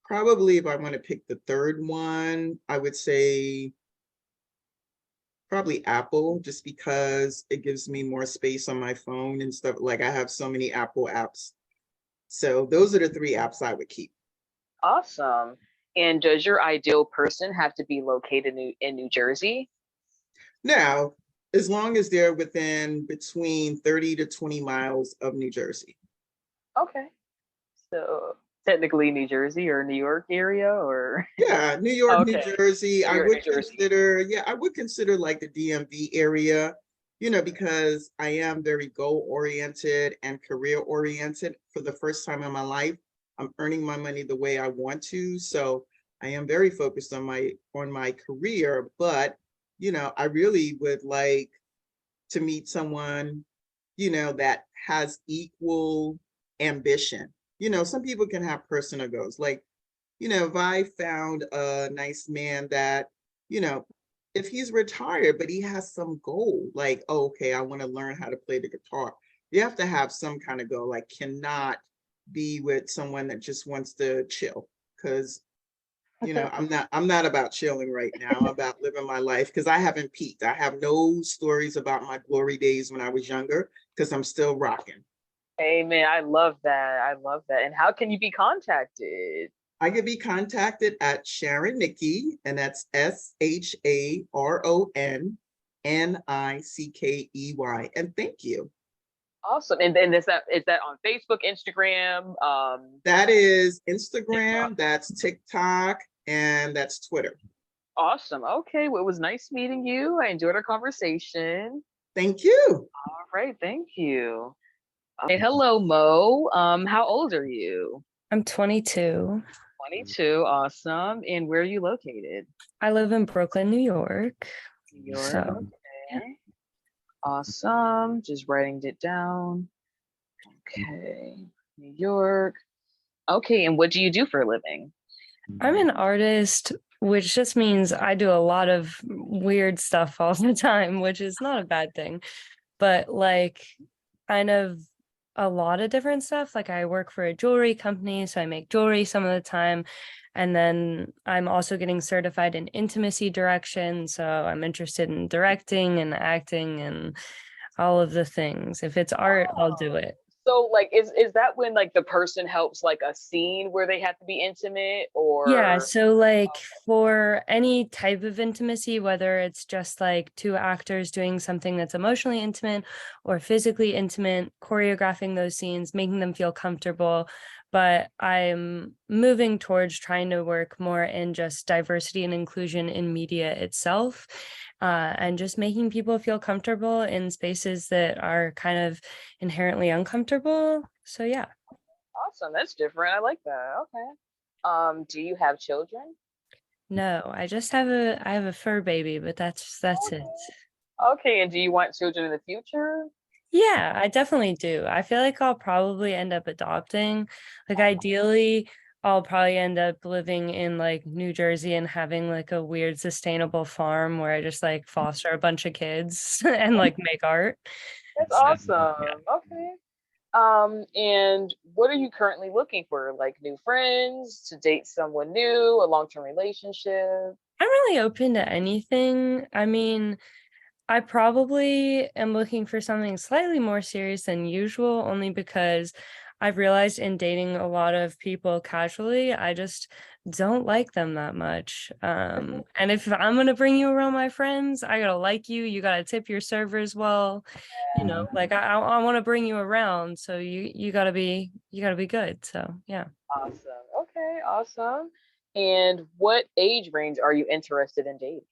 Speaker 5: probably if I want to pick the third one, I would say probably Apple, just because it gives me more space on my phone and stuff. Like I have so many Apple apps. So those are the 3 apps I would keep.
Speaker 1: Awesome. And does your ideal person have to be located in New Jersey?
Speaker 5: Now, as long as they're within between 30 to 20 miles of New Jersey.
Speaker 1: Okay. So technically New Jersey or New York area or
Speaker 5: Yeah, New York, New
Speaker 1: okay.
Speaker 5: Jersey.
Speaker 1: New
Speaker 5: I
Speaker 1: York, New
Speaker 5: would
Speaker 1: Jersey.
Speaker 5: consider, yeah, I would consider like the DMV area, because I am very goal oriented and career oriented. For the first time in my life, I'm earning my money the way I want to. So I am very focused on my career, but I really would like to meet someone, that has equal ambition. Some people can have personal goals. Like, if I found a nice man that, if he's retired, but he has some goal, like, oh, okay, I want to learn how to play the guitar. You have to have some kind of goal. Like, cannot be with someone that just wants to chill. Because, I'm not about chilling right now. I'm about living my life, because I haven't peaked. I have no stories about my glory days when I was younger, because I'm still rocking.
Speaker 1: Amen. I love that. I love that. And how can you be contacted?
Speaker 5: I could be contacted at Sharon Nickey, and that's SharonNickey. And thank you.
Speaker 1: Awesome. And then is that on Facebook, Instagram,
Speaker 5: That is
Speaker 1: TikTok?
Speaker 5: Instagram, that's TikTok, and that's Twitter.
Speaker 1: Awesome. Okay. Well, it was nice meeting you. I enjoyed our conversation.
Speaker 5: Thank you.
Speaker 1: All right. Thank you. Okay. Hello, Mo. How old are you?
Speaker 8: I'm 22.
Speaker 1: 22. Awesome. And where are you located?
Speaker 8: I live in Brooklyn, New York.
Speaker 1: New York.
Speaker 8: So, yeah.
Speaker 1: Okay. Awesome. Just writing it down. Okay. New York. Okay. And what do you do for a living?
Speaker 8: I'm an artist, which just means I do a lot of weird stuff all the time, which is not a bad thing. But like kind of a lot of different stuff. Like I work for a jewelry company, so I make jewelry some of the time. And then I'm also getting certified in intimacy direction. So I'm interested in directing and acting and all of the things. If it's art, I'll do it.
Speaker 1: So like is that when like the person helps like a scene where they have to be intimate
Speaker 8: Yeah,
Speaker 1: or
Speaker 8: so like for any type of intimacy, whether it's just like two actors doing something that's emotionally intimate or physically intimate, choreographing those scenes, making them feel comfortable. But I'm moving towards trying to work more in just diversity and inclusion in media itself, and just making people feel comfortable in spaces that are kind of inherently uncomfortable. So yeah.
Speaker 1: awesome, that's different. I like that. Okay. Do you have children?
Speaker 8: No, I have a fur baby, but that's it.
Speaker 1: Okay, and do you want children in the future?
Speaker 8: Yeah, I definitely do. I feel like I'll probably end up adopting. Like ideally, I'll probably end up living in like New Jersey and having like a weird sustainable farm where I just like foster a bunch of kids and like make art.
Speaker 1: That's
Speaker 8: So,
Speaker 1: awesome. Okay. And what are you currently looking for? Like new friends, to date someone new, a long-term relationship?
Speaker 8: I'm really open to anything. I mean, I probably am looking for something slightly more serious than usual, only because I've realized in dating a lot of people casually, I just don't like them that much. And if I'm gonna bring you around my friends, I gotta like you. You gotta tip your servers well. You know, like I want to bring you around, so you gotta be good. So yeah.
Speaker 1: Awesome. Okay, awesome. And what age range are you interested in dating?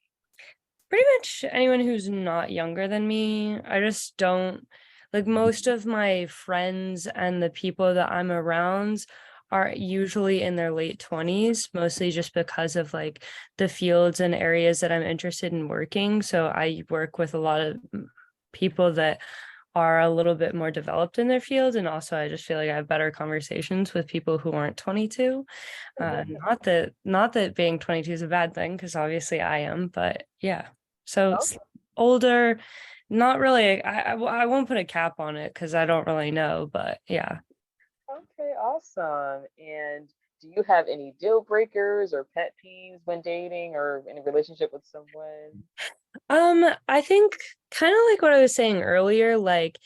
Speaker 8: Pretty much anyone who's not younger than me. I just don't like most of my friends and the people that I'm around are usually in their late 20s, mostly just because of like the fields and areas that I'm interested in working. So I work with a lot of people that are a little bit more developed in their field. And also I just feel like I have better conversations with people who aren't 22. Not that being 22 is a bad thing, because obviously I am, but yeah. So it's
Speaker 1: Okay.
Speaker 8: older, not really. I won't put a cap on it because I don't really know, but yeah.
Speaker 1: Okay, awesome. And do you have any deal breakers or pet peeves when dating or in a relationship with someone?
Speaker 8: I think kind of like what I was saying earlier, like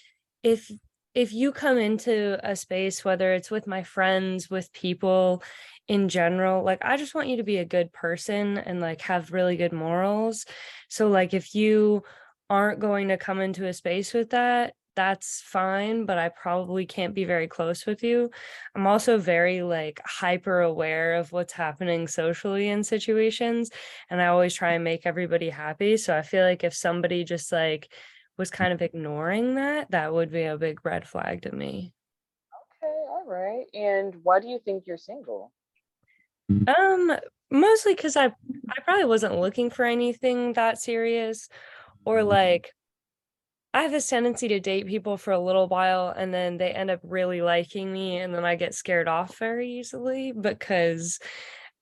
Speaker 8: if if you come into a space, whether it's with my friends, with people in general, like I just want you to be a good person and like have really good morals. So like if you aren't going to come into a space with that, that's fine, but I probably can't be very close with you. I'm also very like hyper aware of what's happening socially in situations, and I always try and make everybody happy. So I feel like if somebody just like was kind of ignoring that, that would be a big red flag to me.
Speaker 1: Okay, all right. And why do you think you're single?
Speaker 8: Um, Mostly because I probably wasn't looking for anything that serious, or like I have this tendency to date people for a little while and then they end up really liking me, and then I get scared off very easily because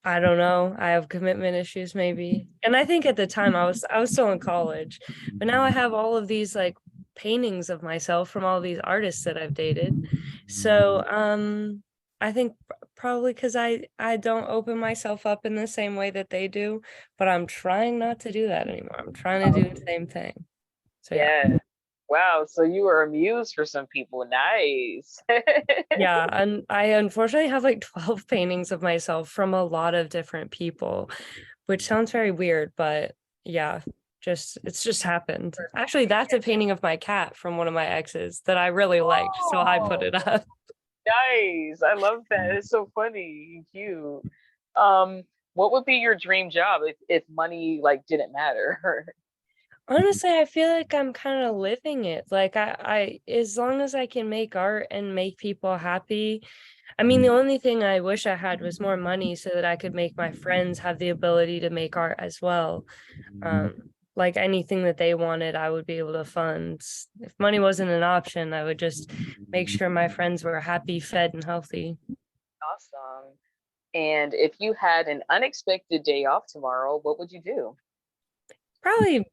Speaker 8: I don't know, I have commitment issues maybe. And I think at the time I was still in college, but now I have all of these like paintings of myself from all these artists that I've dated. So, I think probably because I don't open myself up in the same way that they do, but I'm trying not to do that anymore. I'm trying to do the same thing. So yeah.
Speaker 1: Yeah. Wow, so you were a muse for some people. Nice.
Speaker 8: Yeah, and I unfortunately have like 12 paintings of myself from a lot of different people, which sounds very weird, but yeah, just it's just happened. Actually, that's a painting of my cat from one of my exes that I really liked, so I put
Speaker 1: Oh,
Speaker 8: it up.
Speaker 1: nice. I love that. It's so funny and cute. Um, what would be your dream job if money like didn't matter?
Speaker 8: Honestly, I feel like I'm kind of living it. Like as long as I can make art and make people happy. I mean, the only thing I wish I had was more money so that I could make my friends have the ability to make art as well. Um, like anything that they wanted, I would be able to fund. If money wasn't an option, I would just make sure my friends were happy, fed, and healthy.
Speaker 1: Awesome. And if you had an unexpected day off tomorrow, what would you do?
Speaker 8: Probably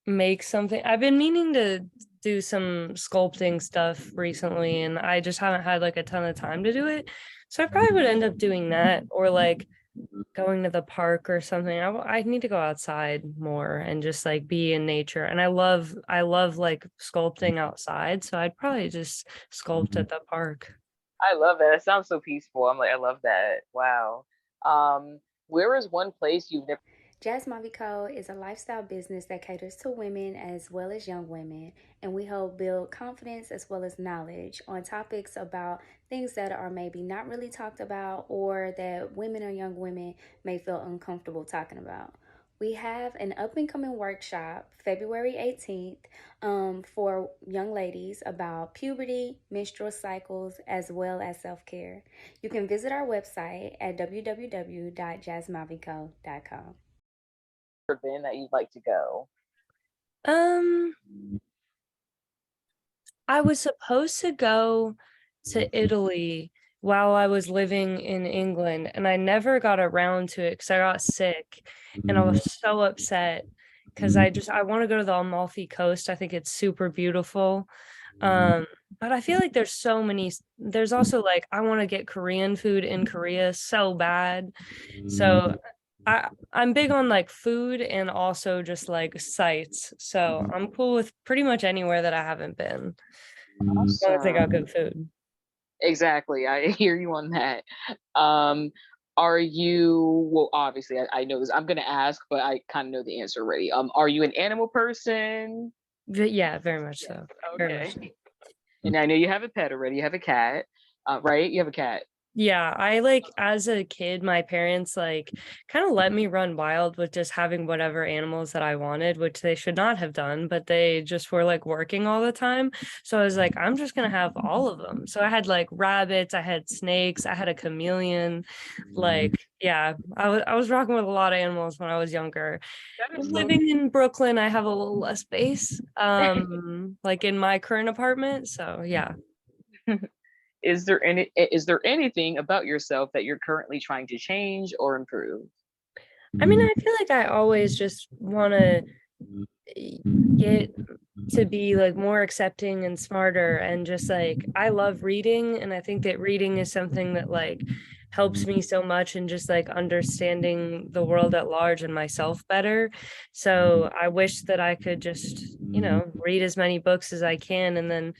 Speaker 8: make something. I've been meaning to do some sculpting stuff recently, and I just haven't had like a ton of time to do it. So I probably would end up doing that, or like going to the park or something. I need to go outside more and just like be in nature. And I love like sculpting outside. So I'd probably just sculpt at the park.
Speaker 1: I love that. It sounds so peaceful. I'm like, I love that. Wow. Where is one place you've never?
Speaker 9: JASMAVIKO is a lifestyle business that caters to women as well as young women, and we help build confidence as well as knowledge on topics about things that are maybe not really talked about or that women or young women may feel uncomfortable talking about. We have an up and coming workshop February 18th for young ladies about puberty, menstrual cycles, as well as self care. You can visit our website at www.jasmaviko.com.
Speaker 1: Been that you'd like to go?
Speaker 8: Um, I was supposed to go to Italy while I was living in England, and I never got around to it because I got sick, and I was so upset because I want to go to the Amalfi Coast. I think it's super beautiful. But I feel like there's also like I want to get Korean food in Korea so bad. So I'm big on like food and also just like sights. So I'm cool with pretty much anywhere that I haven't been. As long as they got good food.
Speaker 1: Exactly. I hear you on that. Are you, well, obviously I know this. I'm gonna ask, but I kind of know the answer already. Are you an animal person?
Speaker 8: Yeah, very much so. Very much so.
Speaker 1: Okay. And I know you have a pet already. You have a cat, right? You have a cat.
Speaker 8: Yeah, I like as a kid, my parents like kind of let me run wild with just having whatever animals that I wanted, which they should not have done, but they just were like working all the time. So I was like, I'm just gonna have all of them. So I had like rabbits, I had snakes, I had a chameleon. Like, yeah, I was rocking with a lot of animals when I was younger.
Speaker 1: That is so
Speaker 8: Living in Brooklyn, I have a little less space, like in my current apartment. So yeah.
Speaker 1: Is there anything about yourself that you're currently trying to change or improve?
Speaker 8: I mean, I feel like I always just want to get to be like more accepting and smarter, and just like I love reading, and I think that reading is something that like helps me so much in just like understanding the world at large and myself better. So I wish that I could just, read as many books as I can, and then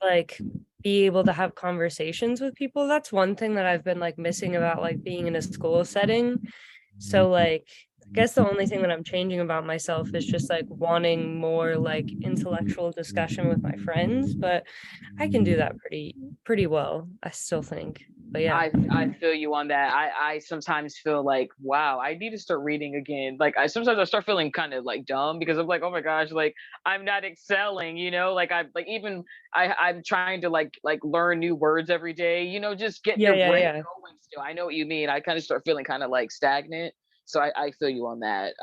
Speaker 8: like be able to have conversations with people. That's one thing that I've been like missing about like being in a school setting. So like I guess the only thing that I'm changing about myself is just like wanting more like intellectual discussion with my friends, but I can do that pretty well, I still think. But yeah.
Speaker 1: I feel you on that. I sometimes feel like, wow, I need to start reading again. Like sometimes I start feeling kind of like dumb because I'm like, oh my gosh, like I'm not excelling, like I'm trying to like learn new words every day, just get your brain going still. I know what you mean. I kind of start feeling kind of like stagnant. So I feel you on that.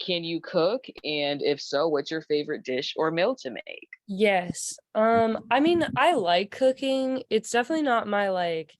Speaker 1: Can you cook? And if so, what's your favorite dish or meal to make?
Speaker 8: Yes. I mean, I like cooking. It's definitely not my like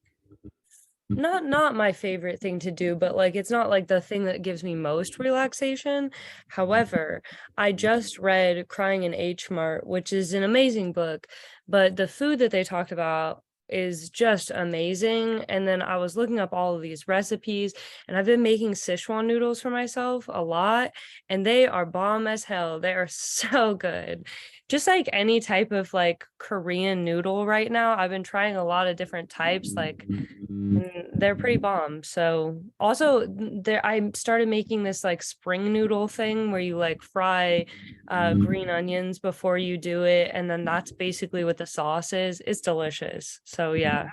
Speaker 8: not my favorite thing to do, but like it's not like the thing that gives me most relaxation. However, I just read Crying in H Mart, which is an amazing book, but the food that they talked about is just amazing. And then I was looking up all of these recipes, and I've been making Sichuan noodles for myself a lot, and they are bomb as hell. They are so good. Just like any type of like Korean noodle right now, I've been trying a lot of different types, like, and they're pretty bomb. So also there, I started making this like spring noodle thing where you like fry green onions before you do it, and then that's basically what the sauce is. It's delicious. So yeah.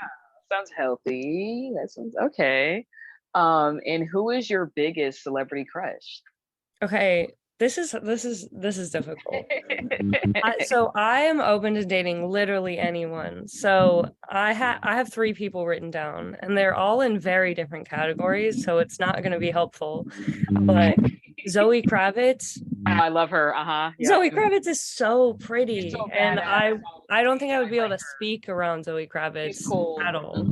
Speaker 1: Sounds healthy. That sounds okay. And who is your biggest celebrity crush?
Speaker 8: Okay, this is difficult. So I am open to dating literally anyone. So I have 3 people written down, and they're all in very different categories, so it's not going to be helpful. But Zoe Kravitz.
Speaker 1: I love her. Yep.
Speaker 8: Zoe Kravitz is so pretty,
Speaker 1: so
Speaker 8: and I don't think I would be able to speak around Zoe Kravitz
Speaker 1: cool.
Speaker 8: at all.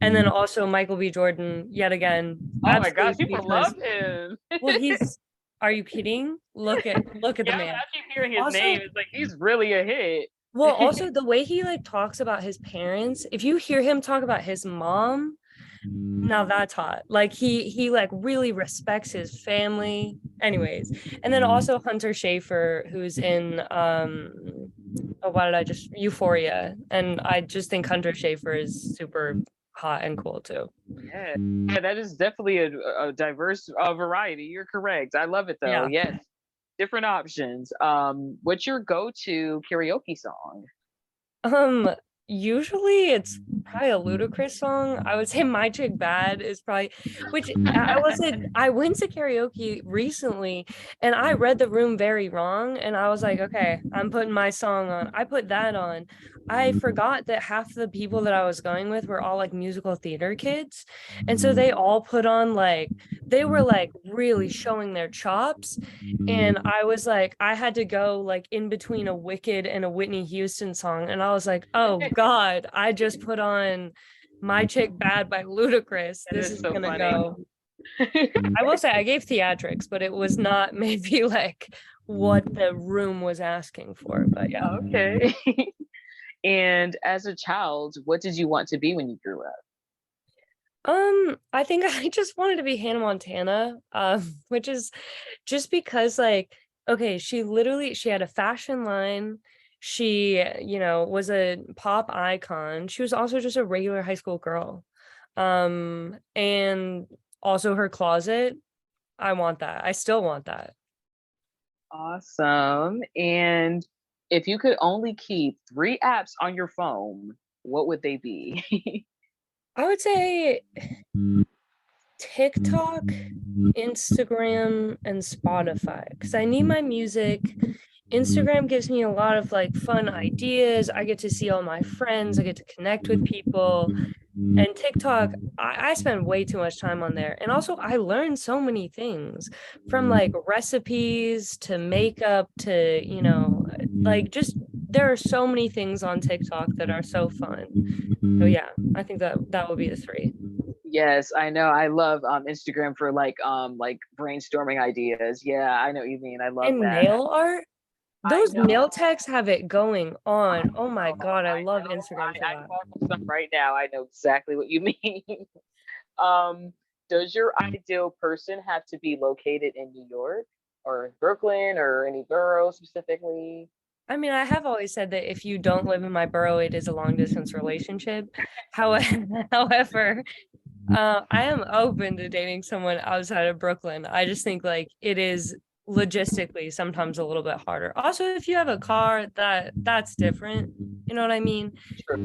Speaker 8: And then also Michael B. Jordan, yet again.
Speaker 1: Oh my gosh, people love him.
Speaker 8: Well, are you kidding? Look at the man.
Speaker 1: I keep hearing his name. It's like he's really a hit.
Speaker 8: Well, also the way he like talks about his parents, if you hear him talk about his mom, now that's hot. Like he like really respects his family. Anyways, and then also Hunter Schafer, who's in oh, why did I just Euphoria? And I just think Hunter Schafer is super hot and cool too.
Speaker 1: Yeah, yeah, that is definitely a diverse variety. You're correct. I love it though.
Speaker 8: Yeah.
Speaker 1: Yes, different options. What's your go-to karaoke song?
Speaker 8: Um, Usually it's probably a Ludacris song. I would say My Chick Bad is probably, which I will say I went to karaoke recently and I read the room very wrong. And I was like, okay, I'm putting my song on. I put that on. I forgot that half the people that I was going with were all like musical theater kids. And so they all put on like, they were like really showing their chops. And I was like, I had to go like in between a Wicked and a Whitney Houston song. And I was like, oh God, I just put on My Chick Bad by Ludacris.
Speaker 1: That
Speaker 8: This
Speaker 1: is
Speaker 8: is
Speaker 1: so
Speaker 8: gonna
Speaker 1: funny.
Speaker 8: go. I will say I gave theatrics, but it was not maybe like what the room was asking for. But yeah.
Speaker 1: Okay. And as a child, what did you want to be when you grew up?
Speaker 8: I think I just wanted to be Hannah Montana, which is just because like, okay, she had a fashion line. She, was a pop icon. She was also just a regular high school girl. And also her closet, I want that. I still want that.
Speaker 1: Awesome. And if you could only keep 3 apps on your phone, what would they be?
Speaker 8: I would say TikTok, Instagram, and Spotify because I need my music. Instagram gives me a lot of like fun ideas. I get to see all my friends, I get to connect with people. And TikTok, I spend way too much time on there. And also, I learn so many things from like recipes to makeup to, like just there are so many things on TikTok that are so fun. So yeah, I think that would be the 3.
Speaker 1: Yes, I know. I love Instagram for like brainstorming ideas. Yeah, I know what you mean. I love
Speaker 8: And
Speaker 1: that.
Speaker 8: nail art,
Speaker 1: I
Speaker 8: those nail
Speaker 1: know.
Speaker 8: techs have it going on. Oh my God, I
Speaker 1: I
Speaker 8: love
Speaker 1: know.
Speaker 8: Instagram for
Speaker 1: I
Speaker 8: that.
Speaker 1: call some right now. I know exactly what you mean. um, does your ideal person have to be located in New York or Brooklyn or any borough specifically?
Speaker 8: I mean, I have always said that if you don't live in my borough, it is a long distance relationship. However, I am open to dating someone outside of Brooklyn. I just think like it is logistically sometimes a little bit harder. Also, if you have a car, that's different. You know what I mean?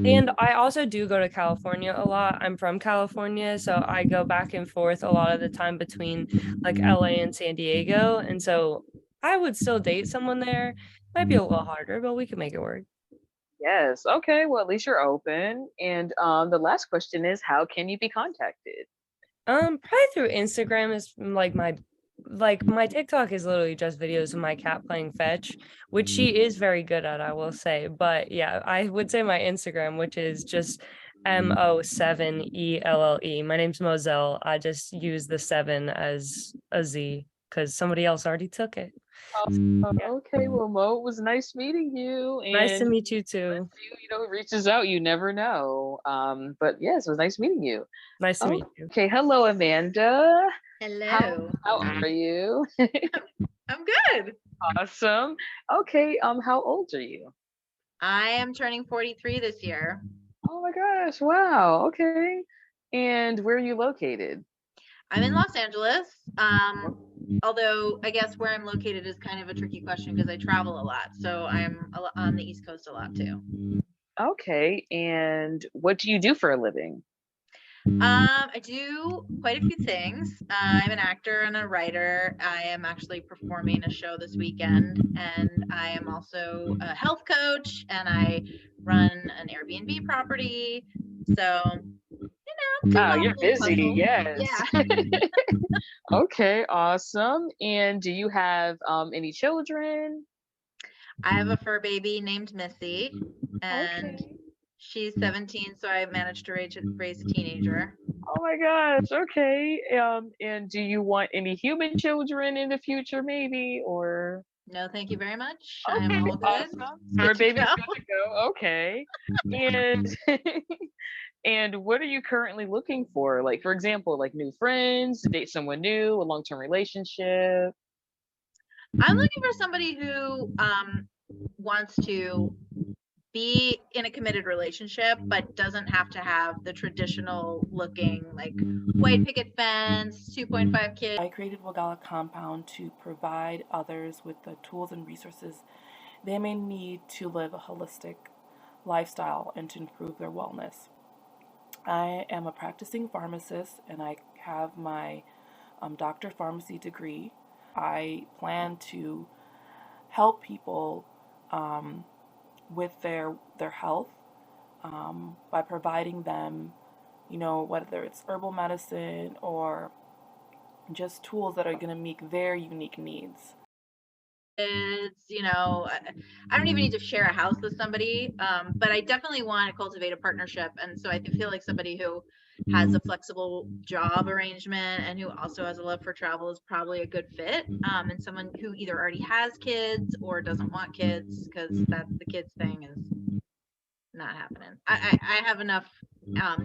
Speaker 8: And I also do go to California a lot. I'm from California, so I go back and forth a lot of the time between like LA and San Diego. And so I would still date someone there. Might be a little harder, but we can make it work.
Speaker 1: Yes. Okay. Well, at least you're open. And the last question is, how can you be contacted?
Speaker 8: Probably through Instagram is like my TikTok is literally just videos of my cat playing fetch, which she is very good at, I will say. But yeah, I would say my Instagram, which is just Mo7ELLE. My name's Moselle. I just use the 7 as a Z because somebody else already took it.
Speaker 1: Okay. Well, Mo, it was nice meeting you.
Speaker 8: Nice to
Speaker 1: And
Speaker 8: meet you too.
Speaker 1: reaches out, you never know. But yes, it was nice meeting you.
Speaker 8: Nice to meet you.
Speaker 1: Okay. Hello, Amanda.
Speaker 10: Hello.
Speaker 1: How are you?
Speaker 10: I'm good.
Speaker 1: Awesome. Okay. How old are you?
Speaker 10: I am turning 43 this year.
Speaker 1: Oh my gosh. Wow. Okay. And where are you located?
Speaker 10: I'm in Los Angeles. Although I guess where I'm located is kind of a tricky question because I travel a lot. So I'm on the East Coast a lot too.
Speaker 1: Okay. And what do you do for a living?
Speaker 10: I do quite a few things. I'm an actor and a writer. I am actually performing a show this weekend, and I am also a health coach, and I run an Airbnb property. So,
Speaker 1: Wow, you're busy. Yes.
Speaker 10: Yeah.
Speaker 1: Okay, awesome. And do you have any children?
Speaker 10: I have a fur baby named Missy, and
Speaker 1: Okay.
Speaker 10: she's 17, so I managed to raise a teenager.
Speaker 1: Oh my gosh. Okay. And do you want any human children in the future, maybe, or?
Speaker 10: No, thank you very much. I'm
Speaker 1: Okay,
Speaker 10: all good.
Speaker 1: awesome.
Speaker 10: Good
Speaker 1: Summer
Speaker 10: to
Speaker 1: baby's
Speaker 10: go.
Speaker 1: good to go. Okay. And and what are you currently looking for? Like, for example, like new friends, to date someone new, a long-term relationship.
Speaker 10: I'm looking for somebody who wants to be in a committed relationship, but doesn't have to have the traditional looking like white picket fence, 2.5 kids.
Speaker 11: I created WAGALA Compound to provide others with the tools and resources they may need to live a holistic lifestyle and to improve their wellness. I am a practicing pharmacist and I have my doctor of pharmacy degree. I plan to help people with their health by providing them, whether it's herbal medicine or just tools that are going to meet their unique needs.
Speaker 10: It's, I don't even need to share a house with somebody, but I definitely want to cultivate a partnership. And so I feel like somebody who has a flexible job arrangement and who also has a love for travel is probably a good fit. And someone who either already has kids or doesn't want kids, because that's the kids thing is not happening. I have enough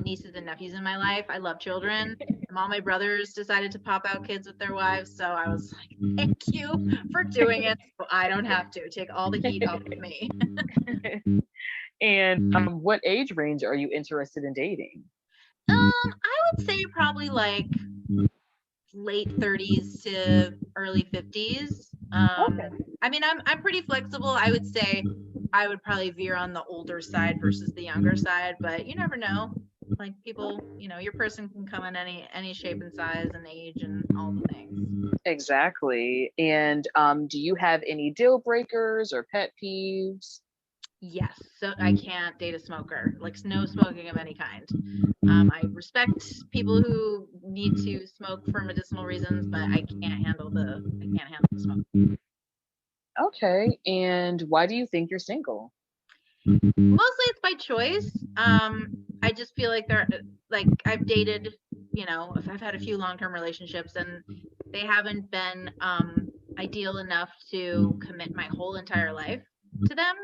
Speaker 10: nieces and nephews in my life. I love children. And all my brothers decided to pop out kids with their wives. So I was like, thank you for doing it. So I don't have to take all the heat off of me.
Speaker 1: And what age range are you interested in dating?
Speaker 10: I would say probably like late 30s to early 50s. I mean, I'm pretty flexible. I would say I would probably veer on the older side versus the younger side, but you never know. Like people, your person can come in any shape and size and age and all the things.
Speaker 1: Exactly. And do you have any deal breakers or pet peeves?
Speaker 10: Yes. So I can't date a smoker, like no smoking of any kind. I respect people who need to smoke for medicinal reasons, but I can't handle the smoke.
Speaker 1: Okay. And why do you think you're single?
Speaker 10: Mostly it's by choice. I just feel like I've dated, I've had a few long-term relationships and they haven't been ideal enough to commit my whole entire life to them.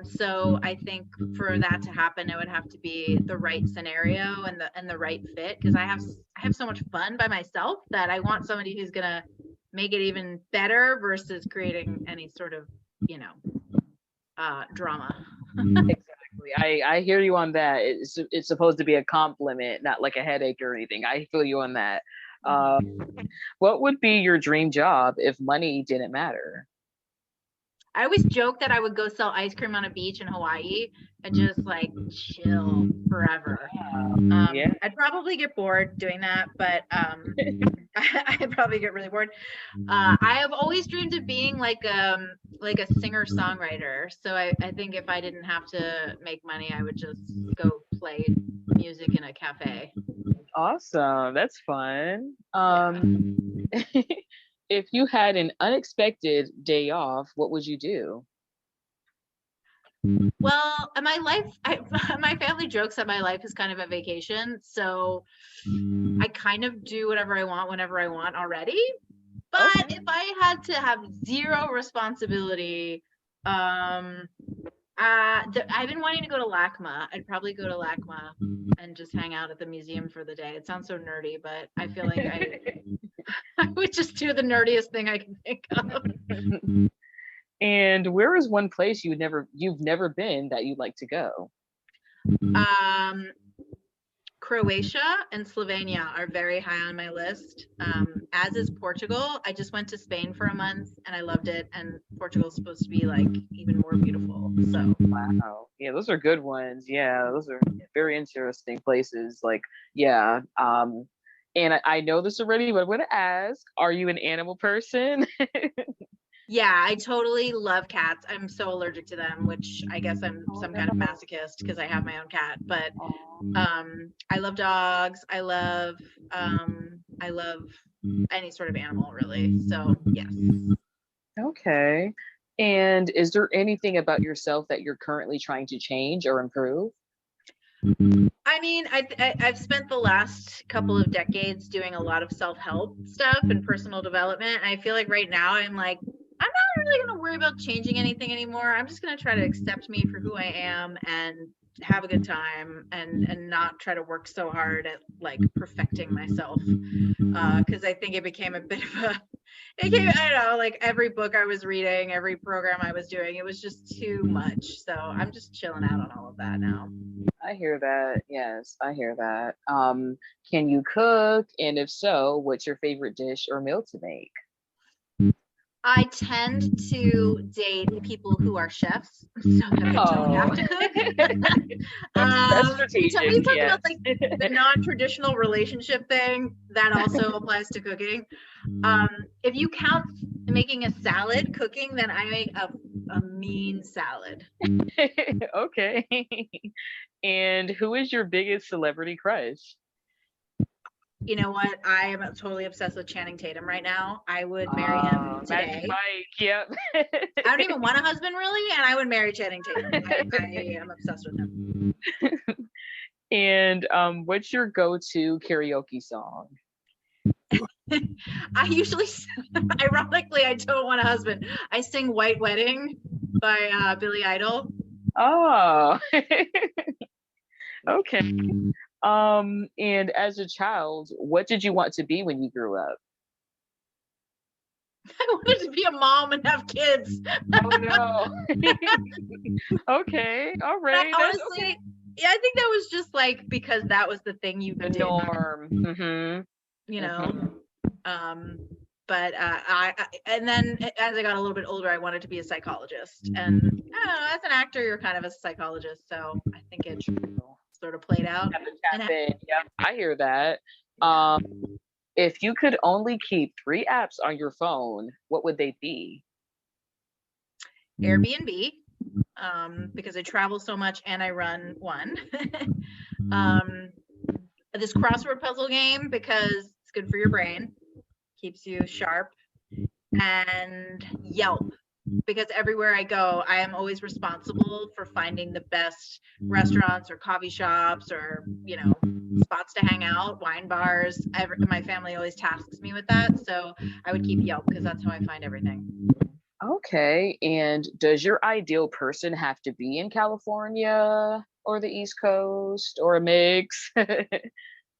Speaker 10: So I think for that to happen, it would have to be the right scenario and the right fit, because I have so much fun by myself that I want somebody who's gonna make it even better versus creating any sort of, drama.
Speaker 1: Exactly. I hear you on that. It's supposed to be a compliment, not like a headache or anything. I feel you on that. What would be your dream job if money didn't matter?
Speaker 10: I always joke that I would go sell ice cream on a beach in Hawaii and just like chill forever.
Speaker 1: Yeah.
Speaker 10: I'd probably get bored doing that, but I'd probably get really bored. I have always dreamed of being like a singer-songwriter. So I think if I didn't have to make money, I would just go play music in a cafe.
Speaker 1: Awesome. That's fun. If you had an unexpected day off, what would you do?
Speaker 10: Well, my my family jokes that my life is kind of a vacation. So I kind of do whatever I want whenever I want already. But if I had to have zero responsibility, I've been wanting to go to LACMA. I'd probably go to LACMA and just hang out at the museum for the day. It sounds so nerdy, but I feel like I would just do the nerdiest thing I can think of.
Speaker 1: And where is one place you've never been that you'd like to go?
Speaker 10: Croatia and Slovenia are very high on my list, as is Portugal. I just went to Spain for a month and I loved it, and Portugal's supposed to be like even more beautiful. So
Speaker 1: wow, yeah, those are good ones. Yeah, those are very interesting places. Like, yeah, and I know this already, but I'm gonna ask: are you an animal person?
Speaker 10: Yeah, I totally love cats. I'm so allergic to them, which I guess I'm some kind of masochist because I have my own cat. But I love dogs. I love any sort of animal, really. So yes.
Speaker 1: Okay. And is there anything about yourself that you're currently trying to change or improve?
Speaker 10: I mean, I've spent the last couple of decades doing a lot of self-help stuff and personal development. And I feel like right now I'm like, I'm really gonna worry about changing anything anymore. I'm just gonna try to accept me for who I am and have a good time and not try to work so hard at like perfecting myself. Because I think it became a bit of a I don't know, like every book I was reading, every program I was doing, it was just too much. So I'm just chilling out on all of that now.
Speaker 1: I hear that. Yes, I hear that. Can you cook? And if so, what's your favorite dish or meal to make?
Speaker 10: I tend to date people who are chefs so that I don't have to cook.
Speaker 1: That's
Speaker 10: We
Speaker 1: strategic,
Speaker 10: talked
Speaker 1: yes.
Speaker 10: about like the non-traditional relationship thing that also applies to cooking. If you count making a salad cooking, then I make a mean salad.
Speaker 1: Okay. And who is your biggest celebrity crush?
Speaker 10: You know what? I am totally obsessed with Channing Tatum right now. I would marry him
Speaker 1: Magic
Speaker 10: today.
Speaker 1: Mike, yep.
Speaker 10: I don't even want a husband really, and I would marry Channing Tatum. I am obsessed with him.
Speaker 1: And what's your go-to karaoke song?
Speaker 10: I usually, ironically, I don't want a husband. I sing White Wedding by Billy Idol.
Speaker 1: Oh, okay. And as a child, what did you want to be when you grew up?
Speaker 10: I wanted to be a mom and have kids.
Speaker 1: Oh no. Okay, all right. That's
Speaker 10: Honestly,
Speaker 1: okay.
Speaker 10: yeah, I think that was just like because that was the thing you did.
Speaker 1: Norm. Mm-hmm.
Speaker 10: You know. But I and then as I got a little bit older, I wanted to be a psychologist. And I don't know, as an actor, you're kind of a psychologist, so I think it sort of played out.
Speaker 1: Yep, I hear that. If you could only keep 3 apps on your phone, what would they be?
Speaker 10: Airbnb, because I travel so much and I run one. This crossword puzzle game because it's good for your brain, keeps you sharp, and Yelp, because everywhere I go, I am always responsible for finding the best restaurants or coffee shops or, you know, spots to hang out, wine bars. My family always tasks me with that. So I would keep Yelp because that's how I find everything.
Speaker 1: Okay. And does your ideal person have to be in California or the East Coast or a mix?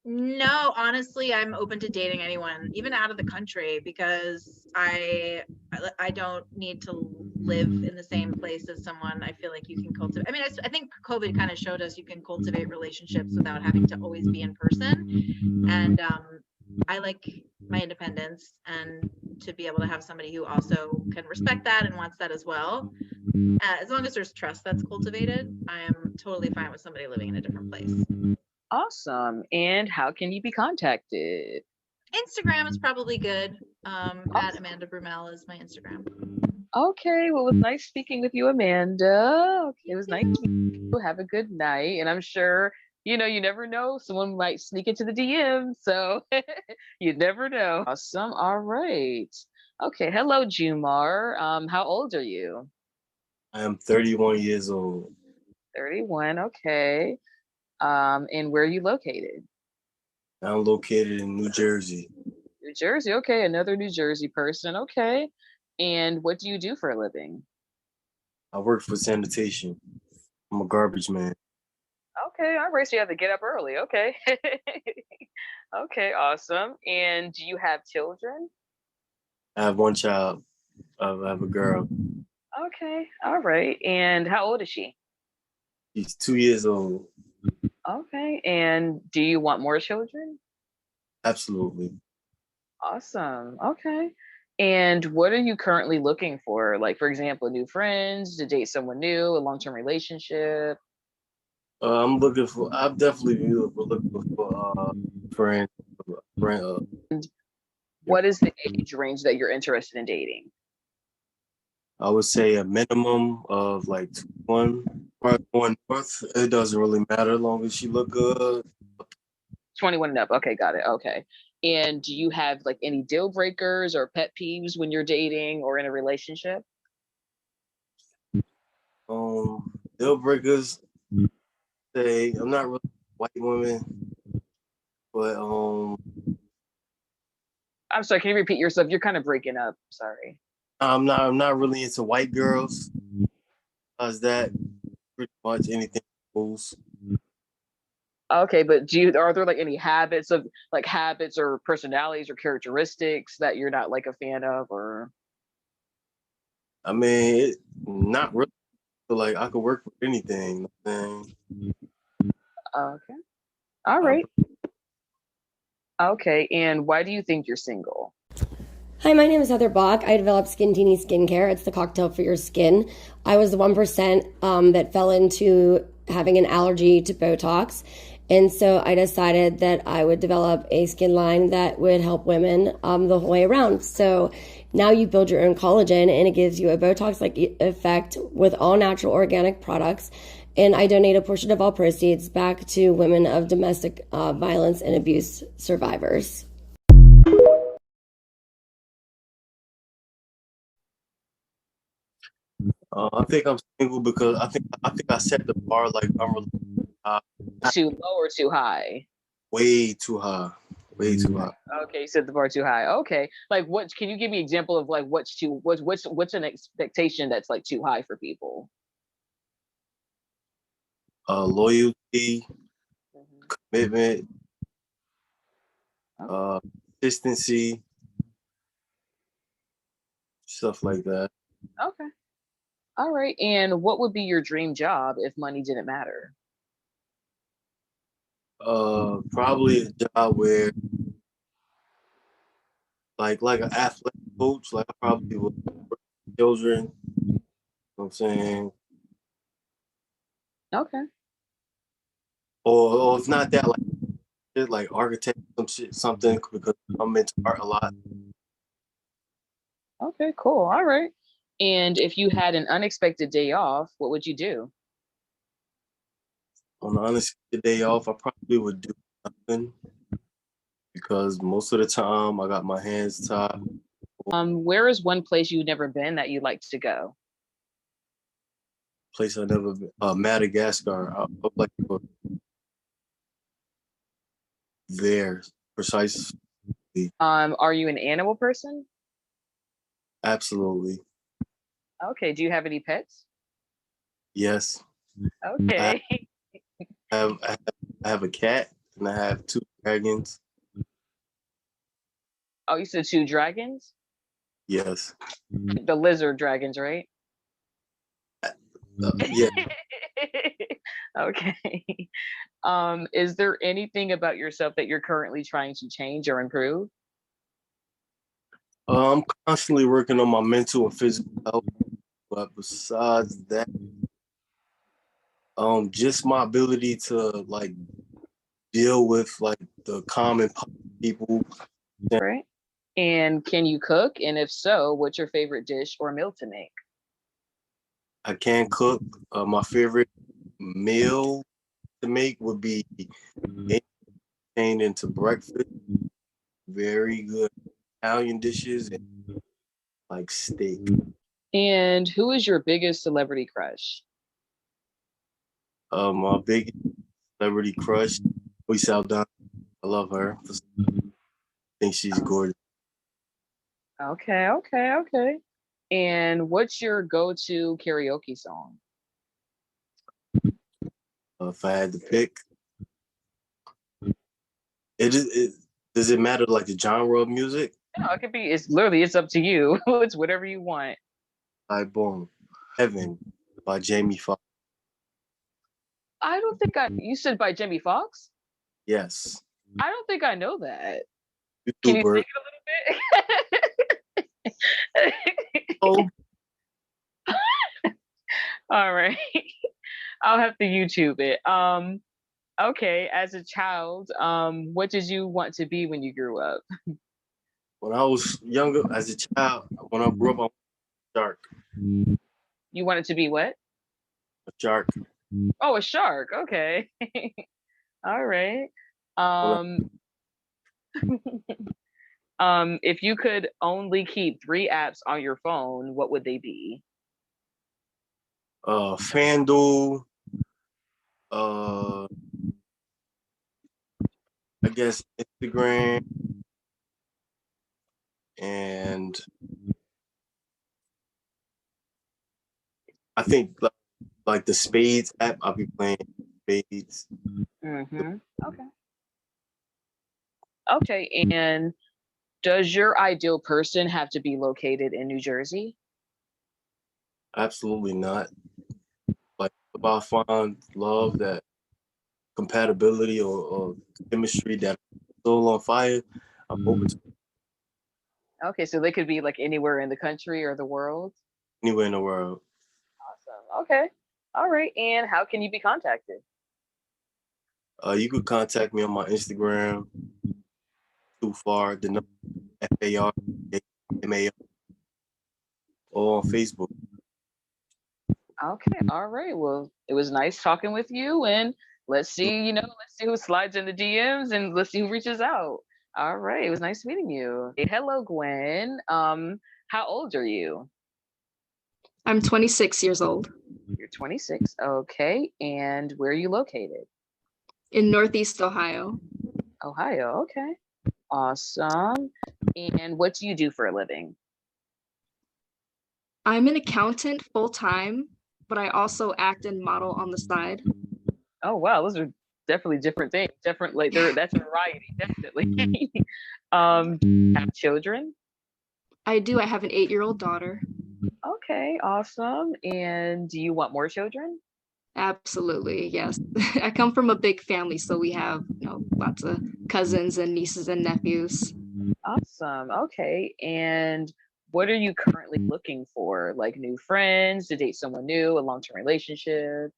Speaker 10: No, honestly, I'm open to dating anyone, even out of the country, because I don't need to live in the same place as someone. I feel like you can cultivate. I mean, I think COVID kind of showed us you can cultivate relationships without having to always be in person. And I like my independence and to be able to have somebody who also can respect that and wants that as well. As long as there's trust that's cultivated, I am totally fine with somebody living in a different place.
Speaker 1: Awesome. And how can you be contacted?
Speaker 10: Instagram is probably good. At Amanda Brumel is my Instagram.
Speaker 1: Okay. Well, it was nice speaking with you, Amanda. Okay, it was nice to meet you. Have a good night. And I'm sure, you know, you never know. Someone might sneak into the DM. So you never know. Awesome. All right. Okay. Hello, Jumar. How old are you?
Speaker 12: I am 31 years old.
Speaker 1: 31. Okay. And where are you located?
Speaker 12: I'm located in New Jersey.
Speaker 1: New Jersey. Okay. Another New Jersey person. Okay. And what do you do for a living?
Speaker 12: I work for sanitation. I'm a garbage man.
Speaker 1: Okay. All right. So you have to get up early. Okay. Okay. Awesome. And do you have children?
Speaker 12: I have one child. I have a girl.
Speaker 1: Okay. All right. And how old is she?
Speaker 12: She's 2 years old.
Speaker 1: Okay. And do you want more children?
Speaker 12: Absolutely.
Speaker 1: Awesome. Okay. And what are you currently looking for? Like, for example, new friends, to date someone new, a long-term relationship?
Speaker 12: I'm definitely be looking for friend.
Speaker 1: What is the age range that you're interested in dating?
Speaker 12: I would say a minimum of like 21, probably going north. It doesn't really matter as long as she look good.
Speaker 1: 21 and up. Okay, got it. Okay. And do you have like any deal breakers or pet peeves when you're dating or in a relationship?
Speaker 12: Deal breakers. Say I'm not really white women, but
Speaker 1: I'm sorry, can you repeat yourself? You're kind of breaking up. Sorry.
Speaker 12: I'm not really into white girls. Does that pretty much anything goes.
Speaker 1: Okay, but are there like any habits or personalities or characteristics that you're not like a fan of or
Speaker 12: I mean, not really. But like I could work with anything.
Speaker 1: okay. All
Speaker 12: Uh,
Speaker 1: right. Okay, and why do you think you're single?
Speaker 13: Hi, my name is Heather Bach. I developed SKINTINI skincare. It's the cocktail for your skin. I was the 1% that fell into having an allergy to Botox. And so I decided that I would develop a skin line that would help women the whole way around. So now you build your own collagen and it gives you a Botox-like effect with all natural organic products. And I donate a portion of all proceeds back to women of domestic violence and abuse survivors.
Speaker 12: I think I'm single because I think I set the bar like I'm really
Speaker 1: Too low or too high?
Speaker 12: way too high. Way too high.
Speaker 1: Okay, you set the bar too high. Okay. Like what can you give me an example of like what's an expectation that's like too high for people?
Speaker 12: Loyalty,
Speaker 1: Mhm.
Speaker 12: commitment,
Speaker 1: Okay.
Speaker 12: consistency, stuff like that.
Speaker 1: Okay. All right. And what would be your dream job if money didn't matter?
Speaker 12: Probably a job where like an athletic coach, like I probably would work with children. You know what I'm saying?
Speaker 1: Okay.
Speaker 12: Or if not that, like architect, something because I'm into art a lot.
Speaker 1: Okay, cool. All right. And if you had an unexpected day off, what would you do?
Speaker 12: On the unexpected day off, I probably would do nothing because most of the time I got my hands tied.
Speaker 1: Where is one place you've never been that you'd like to go?
Speaker 12: Place I never been, Madagascar. I would like to go there precisely.
Speaker 1: Are you an animal person?
Speaker 12: Absolutely.
Speaker 1: Okay. Do you have any pets?
Speaker 12: Yes. I
Speaker 1: Okay.
Speaker 12: have I have a cat and I have 2 dragons.
Speaker 1: Oh, you said two dragons?
Speaker 12: Yes.
Speaker 1: The lizard dragons, right?
Speaker 12: Yeah.
Speaker 1: Okay. Is there anything about yourself that you're currently trying to change or improve?
Speaker 12: I'm constantly working on my mental and physical health, but besides that, just my ability to like deal with like the common people.
Speaker 1: Right. And can you cook? And if so, what's your favorite dish or meal to make?
Speaker 12: I can cook. My favorite meal to make would be anything into breakfast. Very good Italian dishes and like steak.
Speaker 1: And who is your biggest celebrity crush?
Speaker 12: My big celebrity crush, we Saldana. I love her. I think she's gorgeous.
Speaker 1: Okay, okay, okay. And what's your go-to karaoke song?
Speaker 12: If I had to pick, does it matter like the genre of music?
Speaker 1: No, it could be, it's up to you. It's whatever you want.
Speaker 12: Boom, Heaven by Jamie Foxx.
Speaker 1: I don't think you said by Jimmy Fox?
Speaker 12: Yes.
Speaker 1: I don't think I know that. Can you
Speaker 12: YouTuber.
Speaker 1: sing it a little bit?
Speaker 12: Oh,
Speaker 1: All right. I'll have to YouTube it. Okay, as a child, what did you want to be when you grew up?
Speaker 12: when I was younger, as a child, when I grew up, I was a shark.
Speaker 1: You wanted to be what?
Speaker 12: A shark.
Speaker 1: Oh, a shark. Okay. All right.
Speaker 12: When
Speaker 1: Um, if you could only keep 3 apps on your phone, what would they be?
Speaker 12: FanDuel, I guess Instagram, and I think like the spades app, I'll be playing spades.
Speaker 1: Mm-hmm. Okay. Okay. And does your ideal person have to be located in New Jersey?
Speaker 12: Absolutely not. Like if I find love, that compatibility or chemistry that soul on fire, I'm open to
Speaker 1: Okay, so they could be like anywhere in the country or the world.
Speaker 12: anywhere in the world.
Speaker 1: Awesome. Okay. All right. And how can you be contacted?
Speaker 12: You could contact me on my Instagram, too far the number FARMAR, or on Facebook.
Speaker 1: Okay. All right. Well, it was nice talking with you, and let's see, let's see who slides in the DMs and let's see who reaches out. All right. It was nice meeting you. Hey, hello, Gwen. How old are you?
Speaker 14: I'm 26 years old.
Speaker 1: You're 26. Okay. And where are you located?
Speaker 14: In Northeast Ohio.
Speaker 1: Ohio. Okay. Awesome. And what do you do for a living?
Speaker 14: I'm an accountant full time, but I also act and model on the side.
Speaker 1: Oh wow, those are definitely different things. Different, like that's a variety, definitely. Have children?
Speaker 14: I do. I have an 8-year-old daughter.
Speaker 1: Okay, awesome. And do you want more children?
Speaker 14: Absolutely, yes. I come from a big family, so we have, lots of cousins and nieces and nephews.
Speaker 1: Awesome. Okay. And what are you currently looking for? Like new friends, to date someone new, a long-term relationship?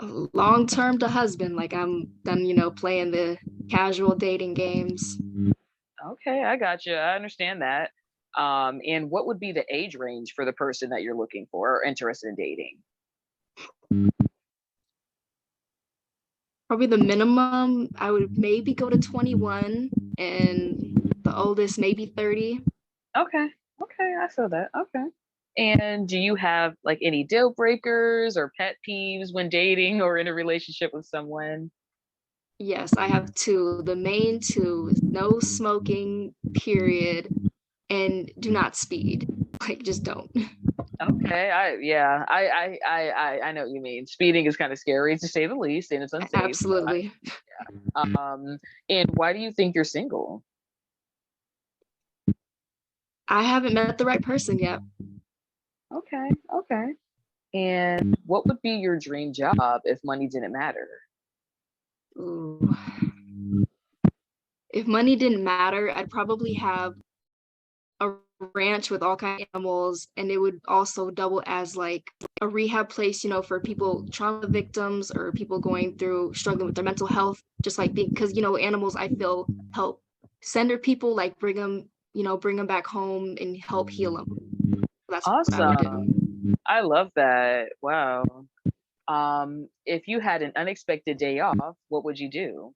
Speaker 14: Long term to husband, like I'm done, playing the casual dating games.
Speaker 1: Okay, I got you. I understand that. And what would be the age range for the person that you're looking for or interested in dating?
Speaker 14: Probably the minimum, I would maybe go to 21, and the oldest maybe 30.
Speaker 1: Okay. Okay, I feel that. Okay. And do you have like any deal breakers or pet peeves when dating or in a relationship with someone?
Speaker 14: Yes, I have two. The main two is no smoking, period, and do not speed. Like, just don't.
Speaker 1: Okay, I know what you mean. Speeding is kind of scary to say the least, and it's unsafe.
Speaker 14: Absolutely.
Speaker 1: And why do you think you're single?
Speaker 14: I haven't met the right person yet.
Speaker 1: Okay, okay. And what would be your dream job if money didn't matter?
Speaker 14: Ooh. If money didn't matter, I'd probably have a ranch with all kinds of animals, and it would also double as like a rehab place, for people, trauma victims, or people going through struggling with their mental health, just like because animals, I feel, help center people, like bring them back home and help heal them. That's what I would do.
Speaker 1: Awesome. I love that. Wow. If you had an unexpected day off, what would you do?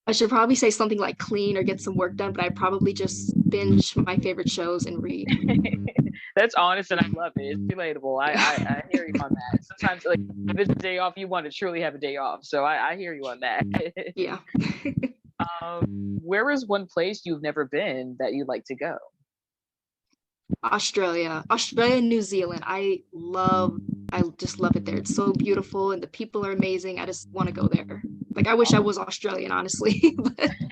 Speaker 14: I should probably say something like clean or get some work done, but I'd probably just binge my favorite shows and read.
Speaker 1: That's honest and I love it. It's relatable. I hear you on that. Sometimes like if it's a day off, you want to truly have a day off. So I hear you on that.
Speaker 14: Yeah.
Speaker 1: Where is one place you've never been that you'd like to go?
Speaker 14: Australia and New Zealand. I just love it there. It's so beautiful and the people are amazing. I just want to go there. Like, I wish I was Australian, honestly.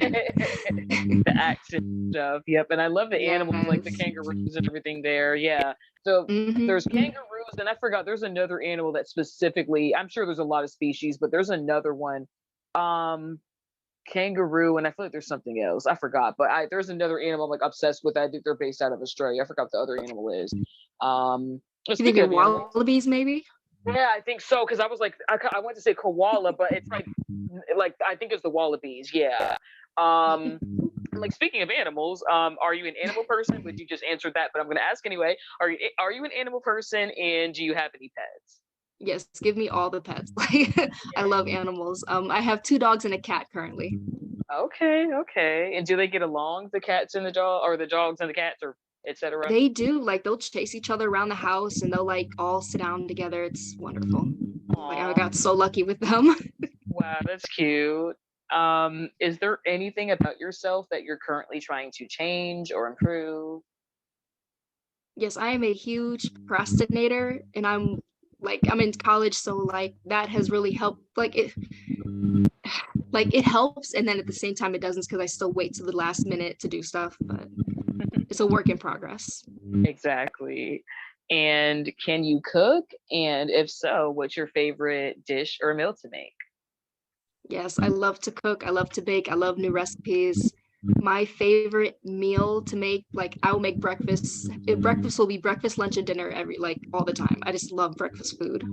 Speaker 1: The accent stuff. Yep. And I love the animals, like the kangaroos and everything there. Yeah. So there's kangaroos, and I forgot there's another animal that specifically, I'm sure there's a lot of species, but there's another one. Kangaroo, and I feel like there's something else. I forgot, but there's another animal I'm like obsessed with. I think they're based out of Australia. I forgot what the other animal is.
Speaker 14: You think of wallabies, maybe?
Speaker 1: Yeah, I think so. Because I was like, I want to say koala, but it's like I think it's the wallabies. Yeah. Like speaking of animals, are you an animal person? But you just answered that, but I'm going to ask anyway. Are you an animal person, and do you have any pets?
Speaker 14: Yes, give me all the pets. I love animals. I have 2 dogs and a cat currently.
Speaker 1: Okay. And do they get along, the cats and the dog, or the dogs and the cats, or etc.?
Speaker 14: They do. Like, they'll chase each other around the house, and they'll like all sit down together. It's wonderful. Like, I got so lucky with them.
Speaker 1: Wow, that's cute. Is there anything about yourself that you're currently trying to change or improve?
Speaker 14: Yes, I am a huge procrastinator, and I'm in college, so like that has really helped. It helps, and then at the same time it doesn't because I still wait to the last minute to do stuff, but it's a work in progress.
Speaker 1: Exactly. And can you cook? And if so, what's your favorite dish or meal to make?
Speaker 14: Yes, I love to cook, I love to bake, I love new recipes. My favorite meal to make, like I will make breakfast. Breakfast will be breakfast, lunch, and dinner all the time. I just love breakfast food.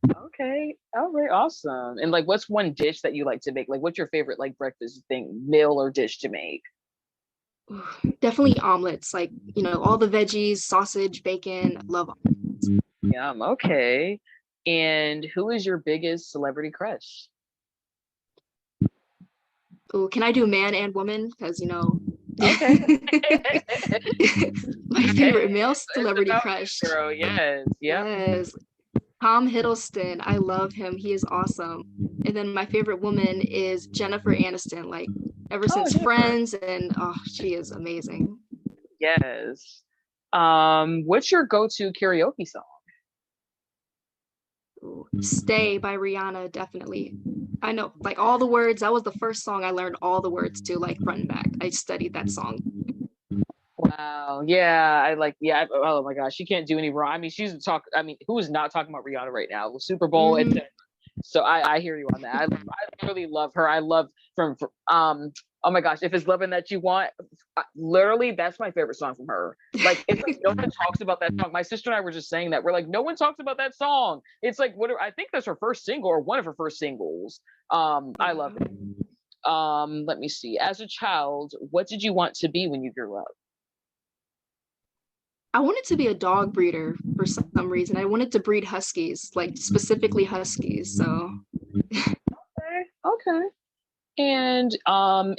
Speaker 1: Okay. All right. Awesome. And like, what's one dish that you like to make? Like, what's your favorite like breakfast thing, meal or dish to make?
Speaker 14: Definitely omelets, like, all the veggies, sausage, bacon. I love omelets.
Speaker 1: Yum. Okay. And who is your biggest celebrity crush?
Speaker 14: Oh, can I do man and woman? Because
Speaker 1: Okay.
Speaker 14: my favorite male celebrity
Speaker 1: about
Speaker 14: crush.
Speaker 1: girl. Yes. Yep.
Speaker 14: Yes, Tom Hiddleston. I love him. He is awesome. And then my favorite woman is Jennifer Aniston. Like ever since
Speaker 1: Jennifer.
Speaker 14: Friends, and she is amazing.
Speaker 1: Yes. What's your go-to karaoke song?
Speaker 14: Stay by Rihanna, definitely. I know like all the words. That was the first song I learned all the words to, like front and back. I studied that song.
Speaker 1: Wow. Yeah. Oh my gosh. She can't do any wrong. I mean, who is not talking about Rihanna right now? The Super Bowl.
Speaker 14: Mhm.
Speaker 1: So I hear you on that. I really love her. I love oh my gosh, if it's Loving That You Want, literally that's my favorite song from her. Like it's like no one talks about that song. My sister and I were just saying that. We're like, no one talks about that song. It's like I think that's her first single or one of her first singles. I love it. Let me see. As a child, what did you want to be when you grew up?
Speaker 14: I wanted to be a dog breeder for some reason. I wanted to breed huskies, like specifically huskies. So
Speaker 1: Okay. And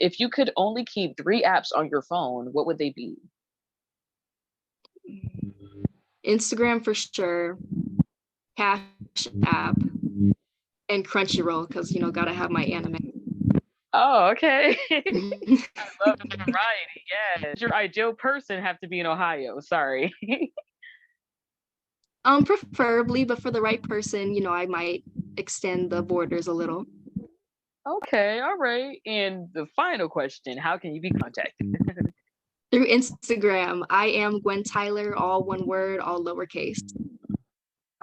Speaker 1: if you could only keep 3 apps on your phone, what would they be?
Speaker 14: Instagram for sure, Cash App, and Crunchyroll, because gotta have my anime.
Speaker 1: Oh, okay. I love the variety. Yes. Your ideal person have to be in Ohio. Sorry.
Speaker 14: Preferably, but for the right person, I might extend the borders a little.
Speaker 1: Okay, all right. And the final question, how can you be contacted?
Speaker 14: Through Instagram, I am Gwen Tyler, all one word, all lowercase.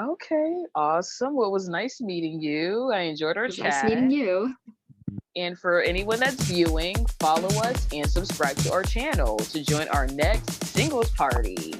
Speaker 1: Okay, awesome. Well, it was nice meeting you. I enjoyed our chat.
Speaker 14: Nice meeting you.
Speaker 1: And for anyone that's viewing, follow us and subscribe to our channel to join our next singles party.